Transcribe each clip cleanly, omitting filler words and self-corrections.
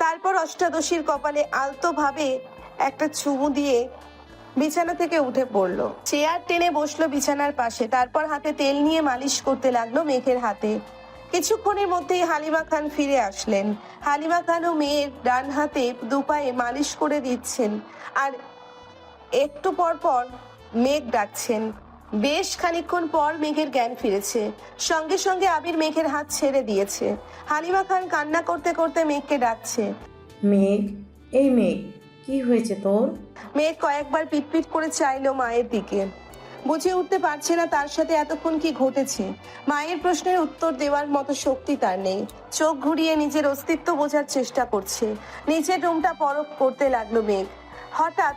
তারপর অষ্টাদশীর কপালে আলতোভাবে একটা চুমু দিয়ে বিছানা থেকে উঠে পড়লো, চেয়ার টেনে বসলো বিছানার পাশে। তারপর হাতে তেল নিয়ে মালিশ করতে লাগলো মেঘের হাতে। কিছুক্ষণের মধ্যেই হালিমা খান ফিরে আসলেন। হালিমা খানও মেয়ের ডান হাতে দুপায়ে মালিশ করে দিচ্ছেন আর একটু পর পর মেঘ ডাকছেন। বেশ খানিকক্ষণ পর মেঘের জ্ঞান ফিরেছে। সঙ্গে সঙ্গে আবির মেঘের হাত ছেড়ে দিয়েছে। হালিমা খান কান্না করতে করতে মেঘকে ডাকছে। মেঘ, এই মেঘ, কি হয়েছে তোর? মেঘ কয়েকবার পিটপিট করে চাইলো মায়ের দিকে। বুঝে উঠতে পারছে না তার সাথে এতক্ষণ কি ঘটেছে। মায়ের প্রশ্নের উত্তর দেওয়ার মতো শক্তি তার নেই। চোখ ঘুরিয়ে নিজের অস্তিত্ব বোঝার চেষ্টা করছে। নিচের রুমটা পরখ করতে লাগলো মেঘ। হঠাৎ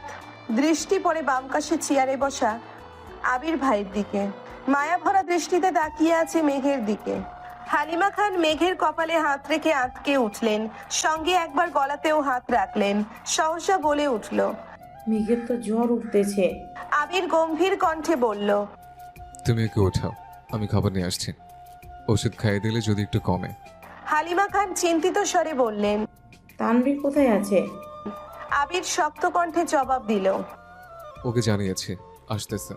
দৃষ্টি পড়ে বাম পাশে চেয়ারে বসা আবির ভাইয়ের দিকে। মায়া ভরা দৃষ্টিতে তাকিয়ে আছে মেঘের দিকে। হালিমা খান মেঘের কপালে হাত রেখে আঁতকে উঠলেন, সঙ্গে একবার গলাতেও হাত রাখলেন। সহসা বলে উঠল, মেঘের তো জ্বর উঠতেছে। আবির গম্ভীর কণ্ঠে বলল, তুমি ওকে ওঠাও, আমি খাবার নিয়ে আসছি। ওষুধ খাইয়ে দিলে যদি একটু কমে। হালিমা খান চিন্তিত স্বরে বললেন। তানভীর কোথায় আছে? আবির শক্ত কণ্ঠে জবাব দিল, ওকে জানিয়েছি, আসতেছে।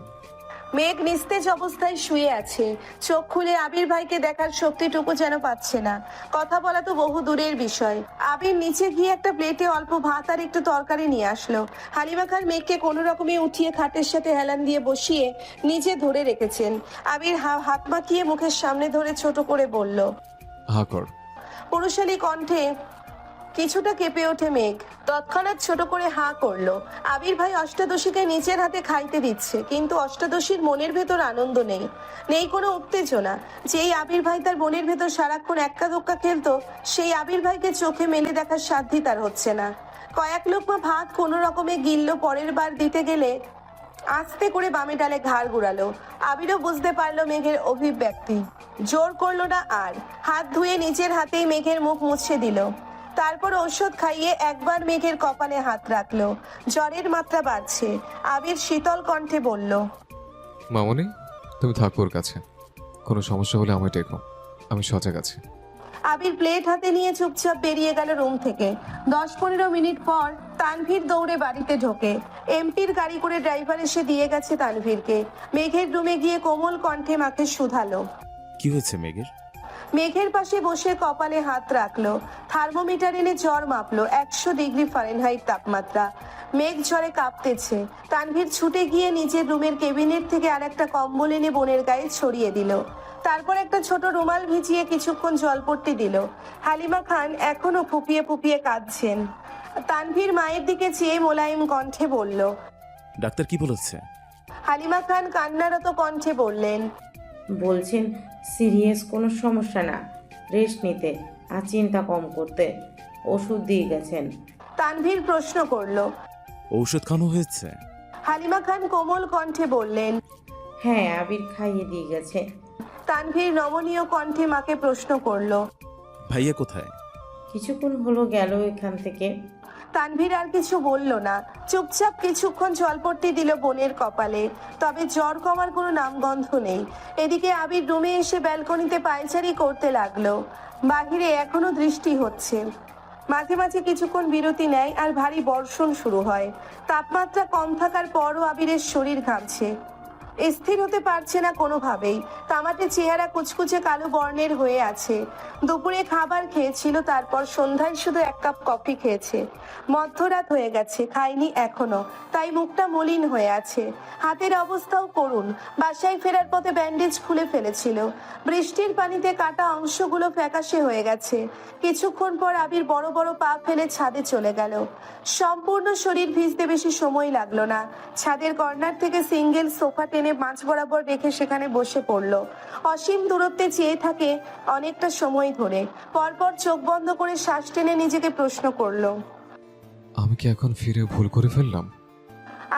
মেঘ নিস্তেজ অবস্থায় শুয়ে আছে। চোখ খুলে আবির ভাইকে দেখার শক্তিটুকু যেন পাচ্ছে না। কথা বলা তো বহু দূরের বিষয়। আবির নিচে গিয়ে একটা প্লেটে অল্প ভাত আর একটু তরকারি নিয়ে আসলো। হালিমা খান মেঘকে কোনো রকমে উঠিয়ে খাটের সাথে হেলান দিয়ে বসিয়ে নিচে ধরে রেখেছেন। আবির হাত মাখিয়ে মুখের সামনে ধরে ছোট করে বলল। হা কর। পুরুষালী কণ্ঠে কিছুটা কেঁপে ওঠে মেঘ। তৎক্ষণাৎ ছোট করে হাঁ করলো। আবির ভাই অষ্টাদশীকে নিচের হাতে খাইতে দিচ্ছে, কিন্তু অষ্টাদশীর মনের ভেতর আনন্দ নেই, নেই কোনো উত্তেজনা। যেই আবির ভাই তার মনের ভেতর সারাক্ষণ এক্কা দোক্কা খেলতো, সেই আবির ভাইকে চোখে মেলে দেখার সাধ্যই তার হচ্ছে না। কয়েক লোকমা ভাত কোনো রকমে গিললো। পরের বার দিতে গেলে আস্তে করে বামে ডালে ঘাড় ঘুরালো। আবিরও বুঝতে পারলো মেঘের অভিব্যক্তি। জোর করলো না আর। হাত ধুয়ে নিজের হাতেই মেঘের মুখ মুছে দিল। তারপর ঔষধ খাইয়ে একবার মেঘের কপালে হাত রাখলো। জ্বরের মাত্রা বাড়ছে। আবির শীতল কণ্ঠে বলল, মামনি, তুমি থাকো ওর কাছে। কোনো সমস্যা হলে আমায় ডেকো, আমি সজাগ আছি। আবির প্লেট হাতে নিয়ে চুপচাপ বেরিয়ে গেল রুম থেকে। 10-15 মিনিট পর তানভীর দৌড়ে বাড়িতে ঢোকে। এমপির গাড়ি করে ড্রাইভার এসে দিয়ে গেছে তানভীরকে। মেঘের রুমে গিয়ে কোমল কণ্ঠে মাকে শুধালো। কি হয়েছে মেঘের? মেঘের পাশে বসে কপালে হাত রাখলো। থার্মোমিটার এনে জ্বর মাপলো। 100 ডিগ্রি ফারেনহাইট তাপমাত্রা। মেঘ জ্বরে কাঁপতেছে। তানভীর ছুটে গিয়ে নিজের রুমের কেবিনেট থেকে আর একটা কম্বল এনে বোনের গায়ে ছড়িয়ে দিল। তারপর একটা ছোট রুমাল ভিজিয়ে কিছুক্ষণ জলপট্টি দিল। হালিমা খান এখনো ফুপিয়ে ফুপিয়ে কাঁদছেন। তানভীর মায়ের দিকে চেয়ে মোলায়েম কণ্ঠে বলল। ডাক্তার কি বলেছে? হালিমা খান কান্নারত কণ্ঠে বললেন, বলছেন সিরিয়াস কোনো সমস্যা না, রেস্ট নিতে আর চিন্তা কম করতে। ওষুধ দিয়ে গেছেন। তানভীর প্রশ্ন করলো। ঔষধ খাওয়ানো হয়েছে? হালিমা খান কোমল কণ্ঠে বললেন, হ্যাঁ, আবির খাইয়ে দিয়ে গেছে। তানভীর নমনীয় কণ্ঠে মাকে প্রশ্ন করলো। ভাইয়া কোথায়? কিছুক্ষণ হলো গেল এখান থেকে। তানভীর আর কিছু বলল না। চুপচাপ কিছুক্ষণ জলপট্টি দিল বোনের কপালে। তবে জ্বর কমার কোনো নামগন্ধ নেই। এদিকে আবির রুমে এসে ব্যালকনিতে পায়চারি করতে লাগলো। বাহিরে এখনো বৃষ্টি হচ্ছে। মাঝে মাঝে কিছুক্ষণ বিরতি নেয় আর ভারী বর্ষণ শুরু হয়। তাপমাত্রা কম থাকার পরও আবিরের শরীর ঘামছে। স্থির হতে পারছে না কোনোভাবেই। তামাটে চেহারা কুচকুচে কালো বর্ণের হয়ে আছে। দুপুরে খাবার খেয়েছিল, তারপর সন্ধ্যায় শুধু 1 কাপ কফি খেয়েছে। মধ্যরাত হয়ে গেছে, খায়নি এখনো, তাই মুখটা মলিন হয়ে আছে। হাতের অবস্থাও করুণ। বাসায় ফেরার পথে ব্যান্ডেজ খুলে ফেলেছিল। বৃষ্টির পানিতে কাটা অংশগুলো ফ্যাকাশে হয়ে গেছে। কিছুক্ষণ পর আবির বড় বড় পা ফেলে ছাদে চলে গেল। সম্পূর্ণ শরীর ভিজতে বেশি সময় লাগলো না। ছাদের কর্নার থেকে সিঙ্গেল সোফা টেনে মাঝ বরাবর রেখে সেখানে বসে পড়ল। অসীম দূরত্বে চেয়ে থাকে অনেকটা সময় ধরে। পরপর চোখ বন্ধ করে শ্বাস টেনে নিজেকে প্রশ্ন করলো, আমি কি এখন ফিরে ভুল করে ফেললাম?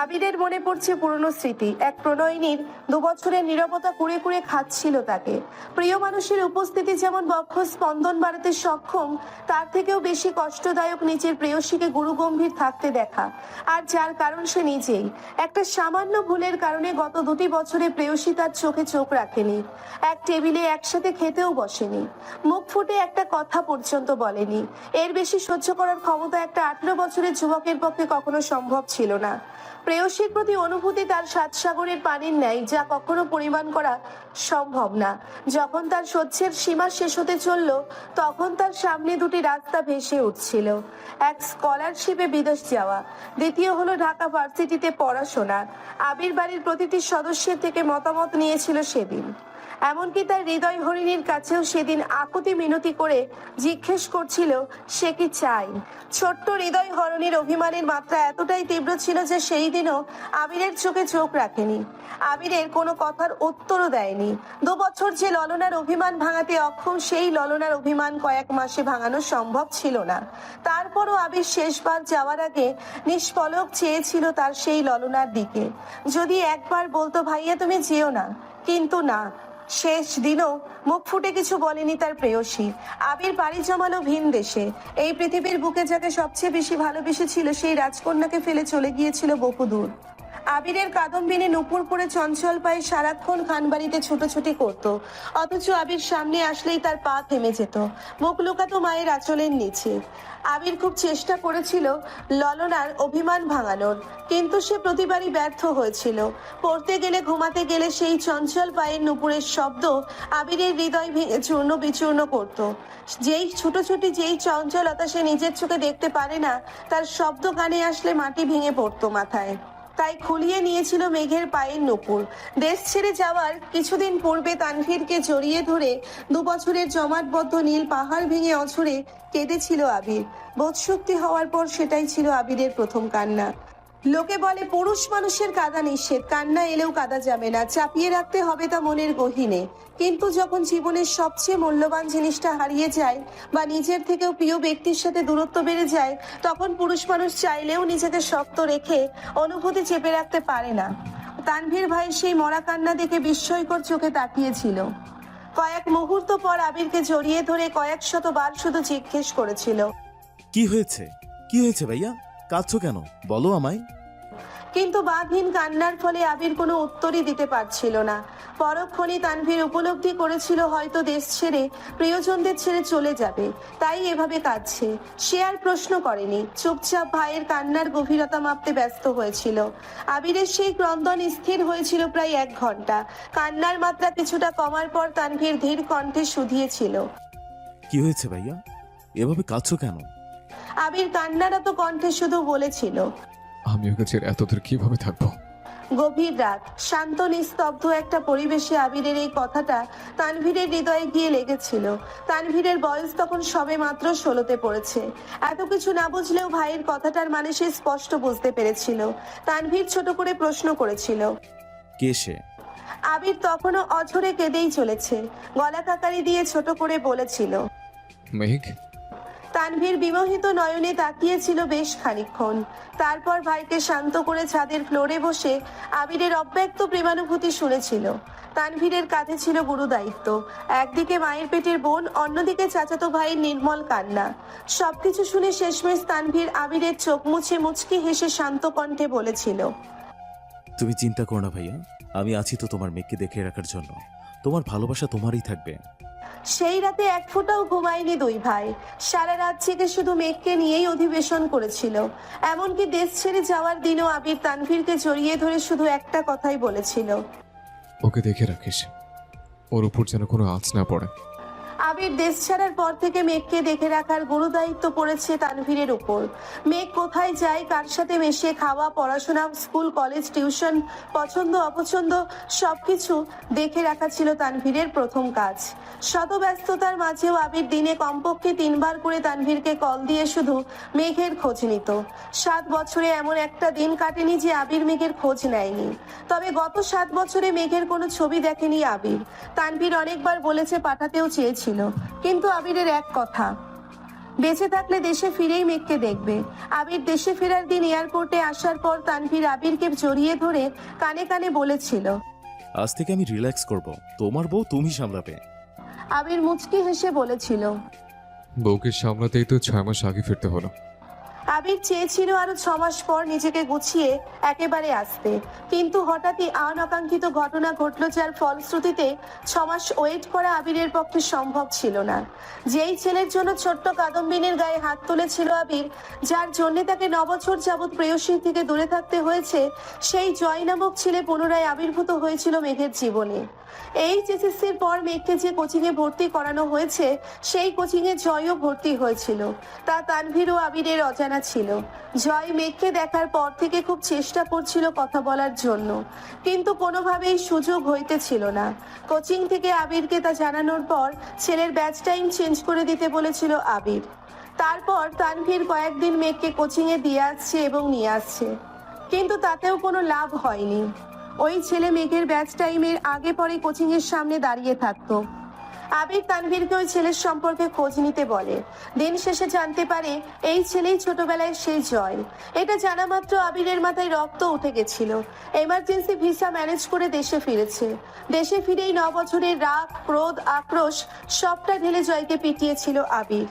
আবিরের মনে পড়ছে পুরনো স্মৃতি। এক প্রণয়িনীর 2 বছরের নীরবতা কুড়ে কুড়ে খাচ্ছিল তাকে। প্রিয় মানুষের উপস্থিতি যেমন বক্ষ স্পন্দন বাড়াতে সক্ষম, তার থেকেও বেশি কষ্টদায়ক নিজের প্রেয়সীকে গুরুগম্ভীর থাকতে দেখা, আর যার কারণ সে নিজেই। একটা সামান্য ভুলের কারণে গত 2 বছরে প্রেয়সী তার চোখে চোখ রাখেনি, এক টেবিলে একসাথে খেতেও বসেনি, মুখ ফুটে একটা কথা পর্যন্ত বলেনি। এর বেশি সহ্য করার ক্ষমতা একটা 18 বছরের যুবকের পক্ষে কখনো সম্ভব ছিল না। প্রেয়সীর প্রতি অনুভূতি তার 7 সাগরের পানির ন্যায়, যা কখনো পরিমাণ করা সম্ভব না। যখন তার সহ্যের সীমা শেষ হতে চলল, তখন তার সামনে 2টি রাস্তা ভেসে উঠছিল। এক স্কলারশিপে বিদেশ যাওয়া, দ্বিতীয় হলো ঢাকা ভার্সিটিতে পড়াশোনা। আবির বাড়ির প্রতিটি সদস্যের থেকে মতামত নিয়েছিল সেদিন। এমনকি তার হৃদয় হরিণীর কাছেও সেদিন আকুতি মিনতি করে জিজ্ঞেস করছিল সে কি চায়। ছোট্ট হৃদয় হরণীর অভিমানের মাত্রা এতটাই তীব্র ছিল যে সেই দিনও আবিরের চোখে চোখ রাখেনি, আবিরের কোনো কথার উত্তরও দেয়নি। 2 বছর যে ললনার অভিমান ভাঙাতে অক্ষম, সেই ললনার অভিমান কয়েক মাসে ভাঙানো সম্ভব ছিল না। তারপরও আবির শেষবার যাওয়ার আগে নিষ্পলক চেয়েছিল তার সেই ললনার দিকে। যদি একবার বলতো ভাইয়া তুমি যেও না, কিন্তু না, শেষ দিনও মুখ ফুটে কিছু বলেনি তার প্রেয়সী। আবির পাড়ি জমালো ভিন দেশে। এই পৃথিবীর বুকে যাকে সবচেয়ে বেশি ভালোবেসেছিল, সেই রাজকন্যাকে ফেলে চলে গিয়েছিল বহুদূর। আবিরের কাদম্বিনী নুপুর পরে চঞ্চল পায়ে সারাক্ষণ খানবাড়িতে ছুটোছুটি করত, অথচ আবির সামনে আসলেই তার পা থেমে যেত, মুখ লুকাতো মায়ের আঁচলের নিচে। আবির খুব চেষ্টা করেছিল ললনার অভিমান ভাঙানোর, কিন্তু সে প্রতিবারই ব্যর্থ হয়েছিল। পড়তে গেলে, ঘুমাতে গেলে সেই চঞ্চল পায়ের নুপুরের শব্দ আবিরের হৃদয় ভেঙে চূর্ণ বিচূর্ণ করত। যেই ছুটোছুটি, যেই চঞ্চলতা সে নিজের চোখে দেখতে পারে না, তার শব্দ কানে আসলে মাটি ভেঙে পড়তো মাথায়। তাই খুলিয়ে নিয়েছিল মেঘের পায়ের নুপুর। দেশ ছেড়ে যাওয়ার কিছুদিন পূর্বে তানভীরকে জড়িয়ে ধরে 2 বছরের জমাটবদ্ধ নীল পাহাড় ভেঙে অঝরে কেঁদেছিল আবির। বোধশক্তি হওয়ার পর সেটাই ছিল আবিরের প্রথম কান্না। লোকে বলে পুরুষ মানুষের কাঁদা নিষেধ, কান্না এলেও কাঁদা যাবে না, চাপিয়ে রাখতে হবে তা মনের গহীনে। কিন্তু যখন জীবনের সবচেয়ে মূল্যবান জিনিসটা হারিয়ে যায়, বা নিজের থেকেও প্রিয় ব্যক্তির সাথে দূরত্ব বেড়ে যায়, তখন পুরুষ মানুষ চাইলেও নিজেকে শক্ত রেখে অনুভূতি চেপে রাখতে পারে না। তানভীর ভাই সেই মরা কান্না দেখে বিস্ময়কর চোখে তাকিয়েছিল। কয়েক মুহূর্ত পর আবিরকে জড়িয়ে ধরে কয়েক শতবার শুধু জিজ্ঞেস করেছিল, কি হয়েছে? কি হয়েছে ভাইয়া? কাঁদছো কেন? বলো আমায়। কিন্তু বাঁধহীন কান্নার ফলে আবির কোনো উত্তরই দিতে পারছিল না। পরক্ষণে তানভীর উপলব্ধি করেছিল হয়তো দেশ ছেড়ে, প্রিয়জনদের ছেড়ে চলে যাবে, তাই এভাবে কাঁদছে। সে আর প্রশ্ন করেনি, চুপচাপ ভাইয়ের কান্নার গভীরতা মাপতে ব্যস্ত হয়েছিল। আবিরের সেই ক্রন্দন স্থির হয়েছিল প্রায় 1 ঘন্টা। কান্নার মাত্রা কিছুটা কমার পর তানভীর ধীর কণ্ঠে শুধিয়েছিল, কি হয়েছে ভাইয়া? এভাবে কাঁদছো কেন? আবির কান্নারত কণ্ঠে শুধু বলেছিল, আমি ওকে ছেড়ে এতদূর কিভাবে থাকবো? গভীর রাত, শান্ত নিস্তব্ধ একটা পরিবেশে আবিরের এই কথাটা তানভীরের হৃদয়ে গিয়ে লেগেছিল। তানভীরের বয়স তখন সবে মাত্র 16তে পড়েছে। এত কিছু না বুঝলেও ভাইয়ের কথাটার মানে সে স্পষ্ট বুঝতে পেরেছিল। তানভীর ছোট করে প্রশ্ন করেছিল, কে সে? আবির তখনও অঝরে কেঁদেই চলেছে। গলা কাকারি দিয়ে ছোট করে বলেছিল, মেঘ। তানভীর বিমোহিত নয়নে তাকিয়েছিল বেশ খানিকক্ষণ। তারপর ভাইকে শান্ত করে ছাদের ফ্লোরে বসে আবিরের অব্যক্ত প্রেমানুভূতি শুনেছিল। তানভীরের কাঁধে ছিল গুরু দায়িত্ব, একদিকে মায়ের পেটের বোন, অন্যদিকে চাচাতো ভাইয়ের নির্মল কান্না। সবকিছু শুনে শেষমেশ তানভীর আবিরের চোখ মুছে মুচকি হেসে শান্ত কণ্ঠে বলেছিল, তুমি চিন্তা করো না ভাইয়া, আমি আছি তো তোমার মেয়েকে দেখে রাখার জন্য। তোমার ভালোবাসা তোমারই থাকবে। সেই রাতে 1 ফোঁটাও ঘুমায়নি 2 ভাই। সারা রাত জেগে শুধু মেঘকে নিয়েই অধিবেশন করেছিল। এমনকি দেশ ছেড়ে যাওয়ার দিনও আবির তানভীরকে জড়িয়ে ধরে শুধু একটা কথাই বলেছিল, ওকে দেখে রাখিস, ওর উপর যেন কোনো আঁচ না পড়ে। আবির দেশ ছাড়ার পর থেকে মেঘকে দেখে রাখার গুরু দায়িত্ব পড়েছে তানভীরের উপর। মেঘ কোথায় যায়, কার সাথে মেশে, খাওয়া, পড়াশোনা, স্কুল, কলেজ, টিউশন, পছন্দ অপছন্দ সবকিছু দেখে রাখা ছিল তানভীরের প্রথম কাজ। শত ব্যস্ততার মাঝেও আবির দিনে কমপক্ষে 3 বার করে তানভীরকে কল দিয়ে শুধু মেঘের খোঁজ নিত। 7 বছরে এমন একটা দিন কাটেনি যে আবির মেঘের খোঁজ নেয়নি। তবে গত 7 বছরে মেঘের কোনো ছবি দেখেনি আবির। তানভীর অনেকবার বলেছে, পাঠাতেও চেয়েছিল, কিন্তু আবিরের এক কথা, বেঁচে থাকলে দেশে ফিরেই মেঘকে দেখবে। আবির দেশে ফেরার দিন এয়ারপোর্টে আসার পর তানভীর আবিরকে জড়িয়ে ধরে কানে কানে বলেছিল, আজ থেকে আমি রিল্যাক্স করব, তোমার বউ তুমি সামলাবে। আবির মুচকি হেসে বলেছিল। বউকে সামলাতেই তো 6 মাস আগে ফিরতে হলো। আবির চেয়েছিল আরো 6 মাস পর নিজেকে গুছিয়ে একেবারে আসতে, কিন্তু হঠাৎই অনাকাঙ্ক্ষিত ঘটনা ঘটলো, যার ফলশ্রুতিতে 6 মাস ওয়েট করা আবিরের পক্ষে সম্ভব ছিল না। যেই ছেলের জন্য ছোট্ট কাদম্বিনীর গায়ে হাত তুলেছিল আবির, যার জন্য তাকে 9 বছর যাবৎ প্রেয়সী থেকে দূরে থাকতে হয়েছে, সেই জয় নামক ছেলে পুনরায় আবির্ভূত হয়েছিল মেঘের জীবনে। এইচএসসির পর মেঘকে যে কোচিংয়ে ভর্তি করানো হয়েছে, সেই কোচিংয়ে জয়ও ভর্তি হয়েছিল। তা তানভীর ও আবিরের অজানা ছিল। জয় মেঘকে দেখার পর থেকে খুব চেষ্টা করছিল কথা বলার জন্য, কিন্তু কোনোভাবেই সুযোগ হইতেছিল না। কোচিং থেকে আবিরকে তা জানানোর পর ছেলের ব্যাচ টাইম চেঞ্জ করে দিতে বলেছিল আবির। তারপর তানভীর কয়েকদিন মেঘকে কোচিংয়ে দিয়ে আসছে এবং নিয়ে আসছে, কিন্তু তাতেও কোনো লাভ হয়নি। ওই ছেলে মেঘের ব্যাচ টাইমের আগে পরে কোচিং এর সামনে দাঁড়িয়ে থাকতো। আবির তানভীরকে ওই ছেলের সম্পর্কে খোঁজ নিতে বলে। দিন শেষে জানতে পারে এই ছেলেই ছোটবেলায় সেই জয়। এটা জানা মাত্র আবিরের মাথায় রক্ত উঠে গেছিল। এমার্জেন্সি ভিসা ম্যানেজ করে দেশে ফিরেছে। দেশে ফিরেই 9 বছরের রাগ, ক্রোধ, আক্রোশ সবটা ঢেলে জয়কে পিটিয়েছিল আবির।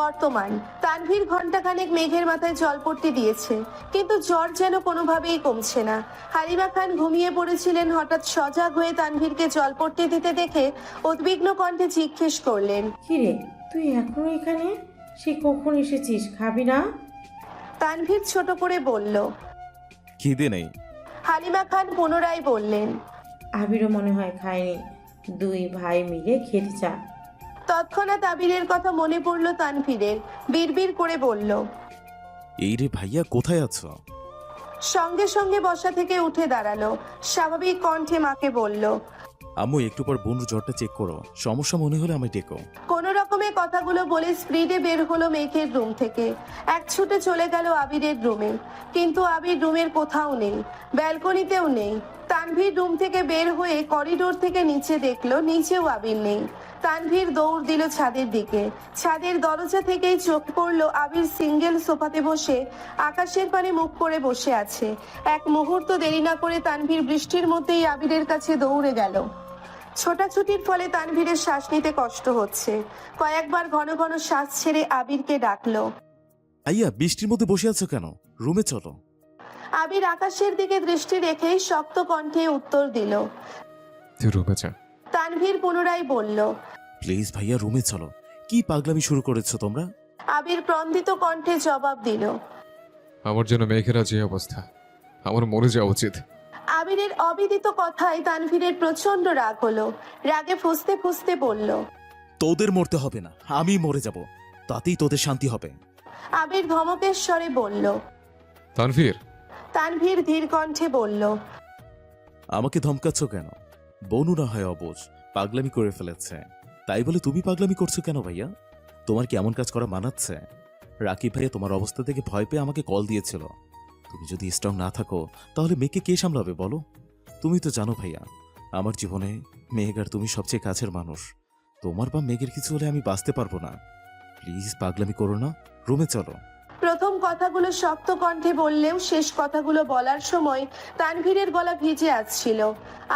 বর্তমান তানভীর ঘন্টাখানেক মেঘের মাথায় জলপট্টি দিয়েছে, কিন্তু জ্বর যেন কোনোভাবেই কমছে না। হালিমা খান ঘুমিয়ে পড়েছিলেন। হঠাৎ সজাগ হয়ে তানভীরকে জলপট্টি দিতে দেখে উদ্বিগ্ন কণ্ঠে জিজ্ঞেস করলেন, কিরে, তুই এখনো এখানে? সে কখন এসেছিস, খাবি না? তানভীর ছোট করে বলল। খিদে নেই। হালিমা খান পুনরায় বললেন। আবিরও মনে হয় খায়নি, দুই ভাই মিলে খেতে চা। তৎক্ষণাৎ আবিরের কথা মনে পড়ল তানভীরের। বিড়বিড় করে বলল, এই রে ভাইয়া, কোথায় আছো? সঙ্গে সঙ্গে বসা থেকে উঠে দাঁড়ালো। স্বাভাবিক কণ্ঠে মাকে বলল, আম্মু একটু পর বোনের জ্বরটা চেক করো, সমস্যা মনে হলে আমায় ডেকো। কোন রকমে কথাগুলো বলে স্পিডে বের হলো মেঘের রুম থেকে। এক ছুটে চলে গেল আবিরের রুমে, কিন্তু আবির রুমের কোথাও নেই, ব্যালকনিতেও নেই। তানভীর রুম থেকে বের হয়ে করিডোর থেকে নিচে দেখলো, নিচেও আবির নেই। তানভীর দৌড় দিল ছাদের দিকে। ছাদের দরজা থেকেই চোখ পড়লো আবির সিঙ্গেল সোফাতে বসে আকাশের পানে মুখ করে বসে আছে। এক মুহূর্ত দেরি না করে তানভীর বৃষ্টির মধ্যেই আবিরের কাছে দৌড়ে গেল। ছোটাছুটির ফলে তানভীরের শ্বাস নিতে কষ্ট হচ্ছে। কয়েকবার ঘন ঘন শ্বাস ছেড়ে আবিরকে ডাকলো। আইয়া, বৃষ্টির মধ্যে বসে আছো কেন? রুমে চলো। আবির আকাশের দিকে দৃষ্টি রেখেই শক্ত কণ্ঠে উত্তর দিল। তুই রুমে যা। তানভীর পুনরায় বলল। প্লিজ ভাইয়া, রুমে চলো। কি পাগলামি শুরু করেছো তোমরা? আবির ক্রন্দিত কণ্ঠে জবাব দিল। আমার জন্য মেঘেরা যে অবস্থা, আমার মরে যাওয়া উচিত। আবিরের অবিদিত কথায় তানভীরের প্রচন্ড রাগ হলো। রাগে ফুঁসতে ফুঁসতে বলল, তোদের মরতে হবে না, আমি মরে যাব, তাতেই তোদের শান্তি হবে। আবির ধমকের স্বরে বলল। তানভীর। তানভীর ধীর কণ্ঠে বলল, আমাকে ধমকাচ্ছ কেন? বনু না হয় অবুঝ, পাগলামি করে ফেলেছে, তাই বলে তুমি পাগলামি করছো কেন ভাইয়া? তোমার কি এমন কাজ করা মানাচ্ছে? রাকিব ভাইয়া তোমার অবস্থা থেকে ভয় পেয়ে আমাকে কল দিয়েছিল। তুমি যদি স্ট্রং না থাকো তাহলে মেয়েকে কে সামলাবে বলো? তুমি তো জানো ভাইয়া, আমার জীবনে মেঘ আর তুমি সবচেয়ে কাছের মানুষ। তোমার বা মেঘের কিছু হলে আমি বাঁচতে পারবো না। প্লিজ পাগলামি করো না, রুমে চলো। প্রথম কথাগুলো শক্ত কণ্ঠে বললেও শেষ কথাগুলো বলার সময় তানভীরের গলা ভিজে আসছিল।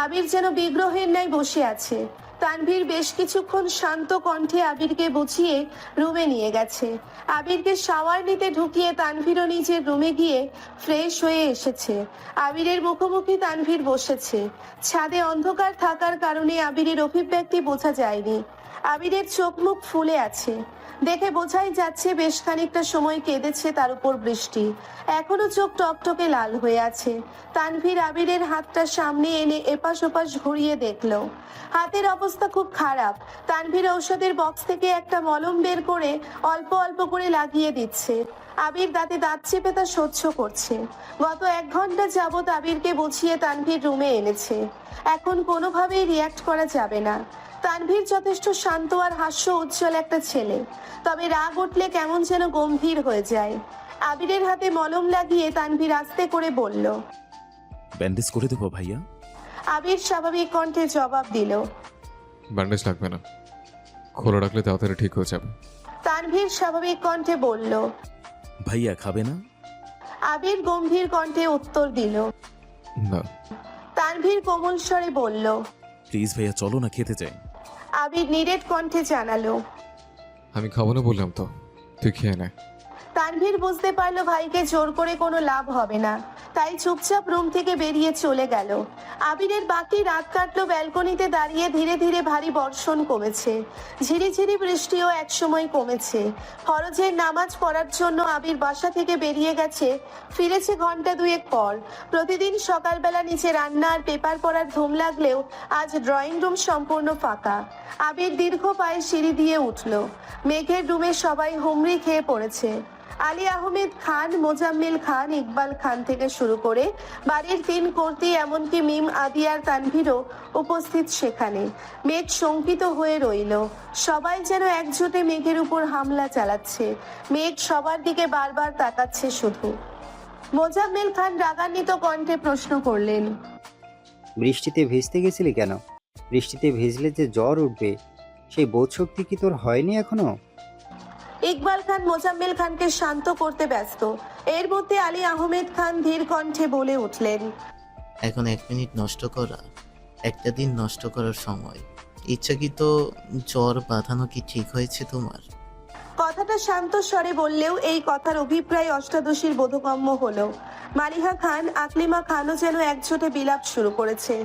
আবির যেন বিগ্রহের ন্যায় বসে আছে। তানভীর বেশ কিছুক্ষণ শান্ত কণ্ঠে আবিরকে বুঝিয়ে রুমে নিয়ে গেছে। আবিরকে শাওয়ার নিতে ঢুকিয়ে তানভীরও নিজের রুমে গিয়ে ফ্রেশ হয়ে এসেছে। আবিরের মুখোমুখি তানভীর বসেছে। ছাদে অন্ধকার থাকার কারণে আবিরের অভিব্যক্তি বোঝা যায়নি। আবিরের চোখ মুখ ফুলে আছে, দেখে বোঝাই যাচ্ছে বেশ খানিকটা সময় কেঁদেছে। তার উপর বৃষ্টি, এখনো চোখ টকটকে লাল হয়ে আছে। তানভীর আবিরের হাতটা সামনে এনে এপাশ ওপাশ ঘুরিয়ে দেখলো। হাতের অবস্থা খুব খারাপ। তানভীর ঔষধের বক্স থেকে একটা মলম বের করে অল্প অল্প করে লাগিয়ে দিচ্ছে। আবির দাঁতে দাঁত চেপে তা সহ্য করছে। গত 1 ঘন্টা যাবৎ আবিরকে বুঝিয়ে তানভীর রুমে এনেছে। এখন কোনোভাবেই রিয়াক্ট করা যাবে না। তানভীর যথেষ্ট শান্ত আর হাস্য উজ্জ্বল একটা ছেলে, তবে রাগ উঠলে কেমন যেন গম্ভীর হয়ে যায়। আবিরের হাতে মলম লাগিয়ে তানভীর আস্তে করে বলল, ব্যান্ডেজ করে দেবো ভাইয়া? আবির স্বাভাবিক কণ্ঠে জবাব দিল। ব্যান্ডেজ লাগবে না, খোলা রাখলে তাড়াতাড়ি ঠিক হয়ে যাবে। তানভীর স্বাভাবিক কণ্ঠে বলল। ভাইয়া খাবে না? আবির গম্ভীর কণ্ঠে উত্তর দিল। না। তানভীর কোমল স্বরে বলল। প্লিজ ভাইয়া চলো না, খেতে যাই। আবির নিরেট কণ্ঠে জানালো। আমি খাবো না বললাম তো, তুই খেয়ে নে। তানভীর বুঝতে পারলো ভাইকে জোর করে কোনো লাভ হবে না, তাই চুপচাপ রুম থেকে বেরিয়ে চলে গেল। আবিরের বাকি রাত কাটলো ব্যালকনিতে দাঁড়িয়ে। ধীরে ধীরে ভারী বর্ষণ কমেছে, ঝিরিঝিরি বৃষ্টিও একসময় কমেছে। ফরজের নামাজ পড়ার জন্য আবির বাসা থেকে বেরিয়ে গেছে, ফিরেছে ঘন্টা দুয়েক পর। প্রতিদিন সকালবেলা নিচে রান্না আর পেপার পড়ার ধুম লাগলেও আজ ড্রয়িং রুম সম্পূর্ণ ফাঁকা। আবির দীর্ঘ পায়ে সিঁড়ি দিয়ে উঠল। মেঘের রুমে সবাই হুমড়ি খেয়ে পড়েছে। আলী আহমেদ খান, মোজাম্মেল খান, ইকবাল খান থেকে শুরু করে বাড়ির 3 কর্তি, এমনকি মিম, আদিয়ার, তানভীরও উপস্থিত সেখানে। মেঘ শঙ্কিত হয়ে রইল। সবাই যেন একজোটে মেঘের উপর হামলা চালাচ্ছে। মেঘ সবার দিকে বারবার তাকাচ্ছে শুধু। মোজাম্মেল খান রাগান্বিত কণ্ঠে প্রশ্ন করলেন। বৃষ্টিতে ভিজতে গেছিলি কেন? বৃষ্টিতে ভিজলে যে জ্বর উঠবে সেই বোধশক্তি কি তোর হয়নি এখনো? ইকবাল খান মোজাম্মেল খানকে শান্ত করতে ব্যস্ত। এর মধ্যে আলী আহমেদ খান ধীর কণ্ঠে বলে উঠলেন। এখন 1 মিনিট নষ্ট করা একটা দিন নষ্ট করার সময়। ইচ্ছাকৃত জ্বর বাঁধানো কি ঠিক হয়েছে তোমার? কথাটা শান্ত স্বরে বললেও এই কথার অভিপ্রায় অষ্টাদশীর বোধগম্য হলো। মালিহা খান, আকলিমা খানও যেন একজোটে বিলাপ শুরু করেছে।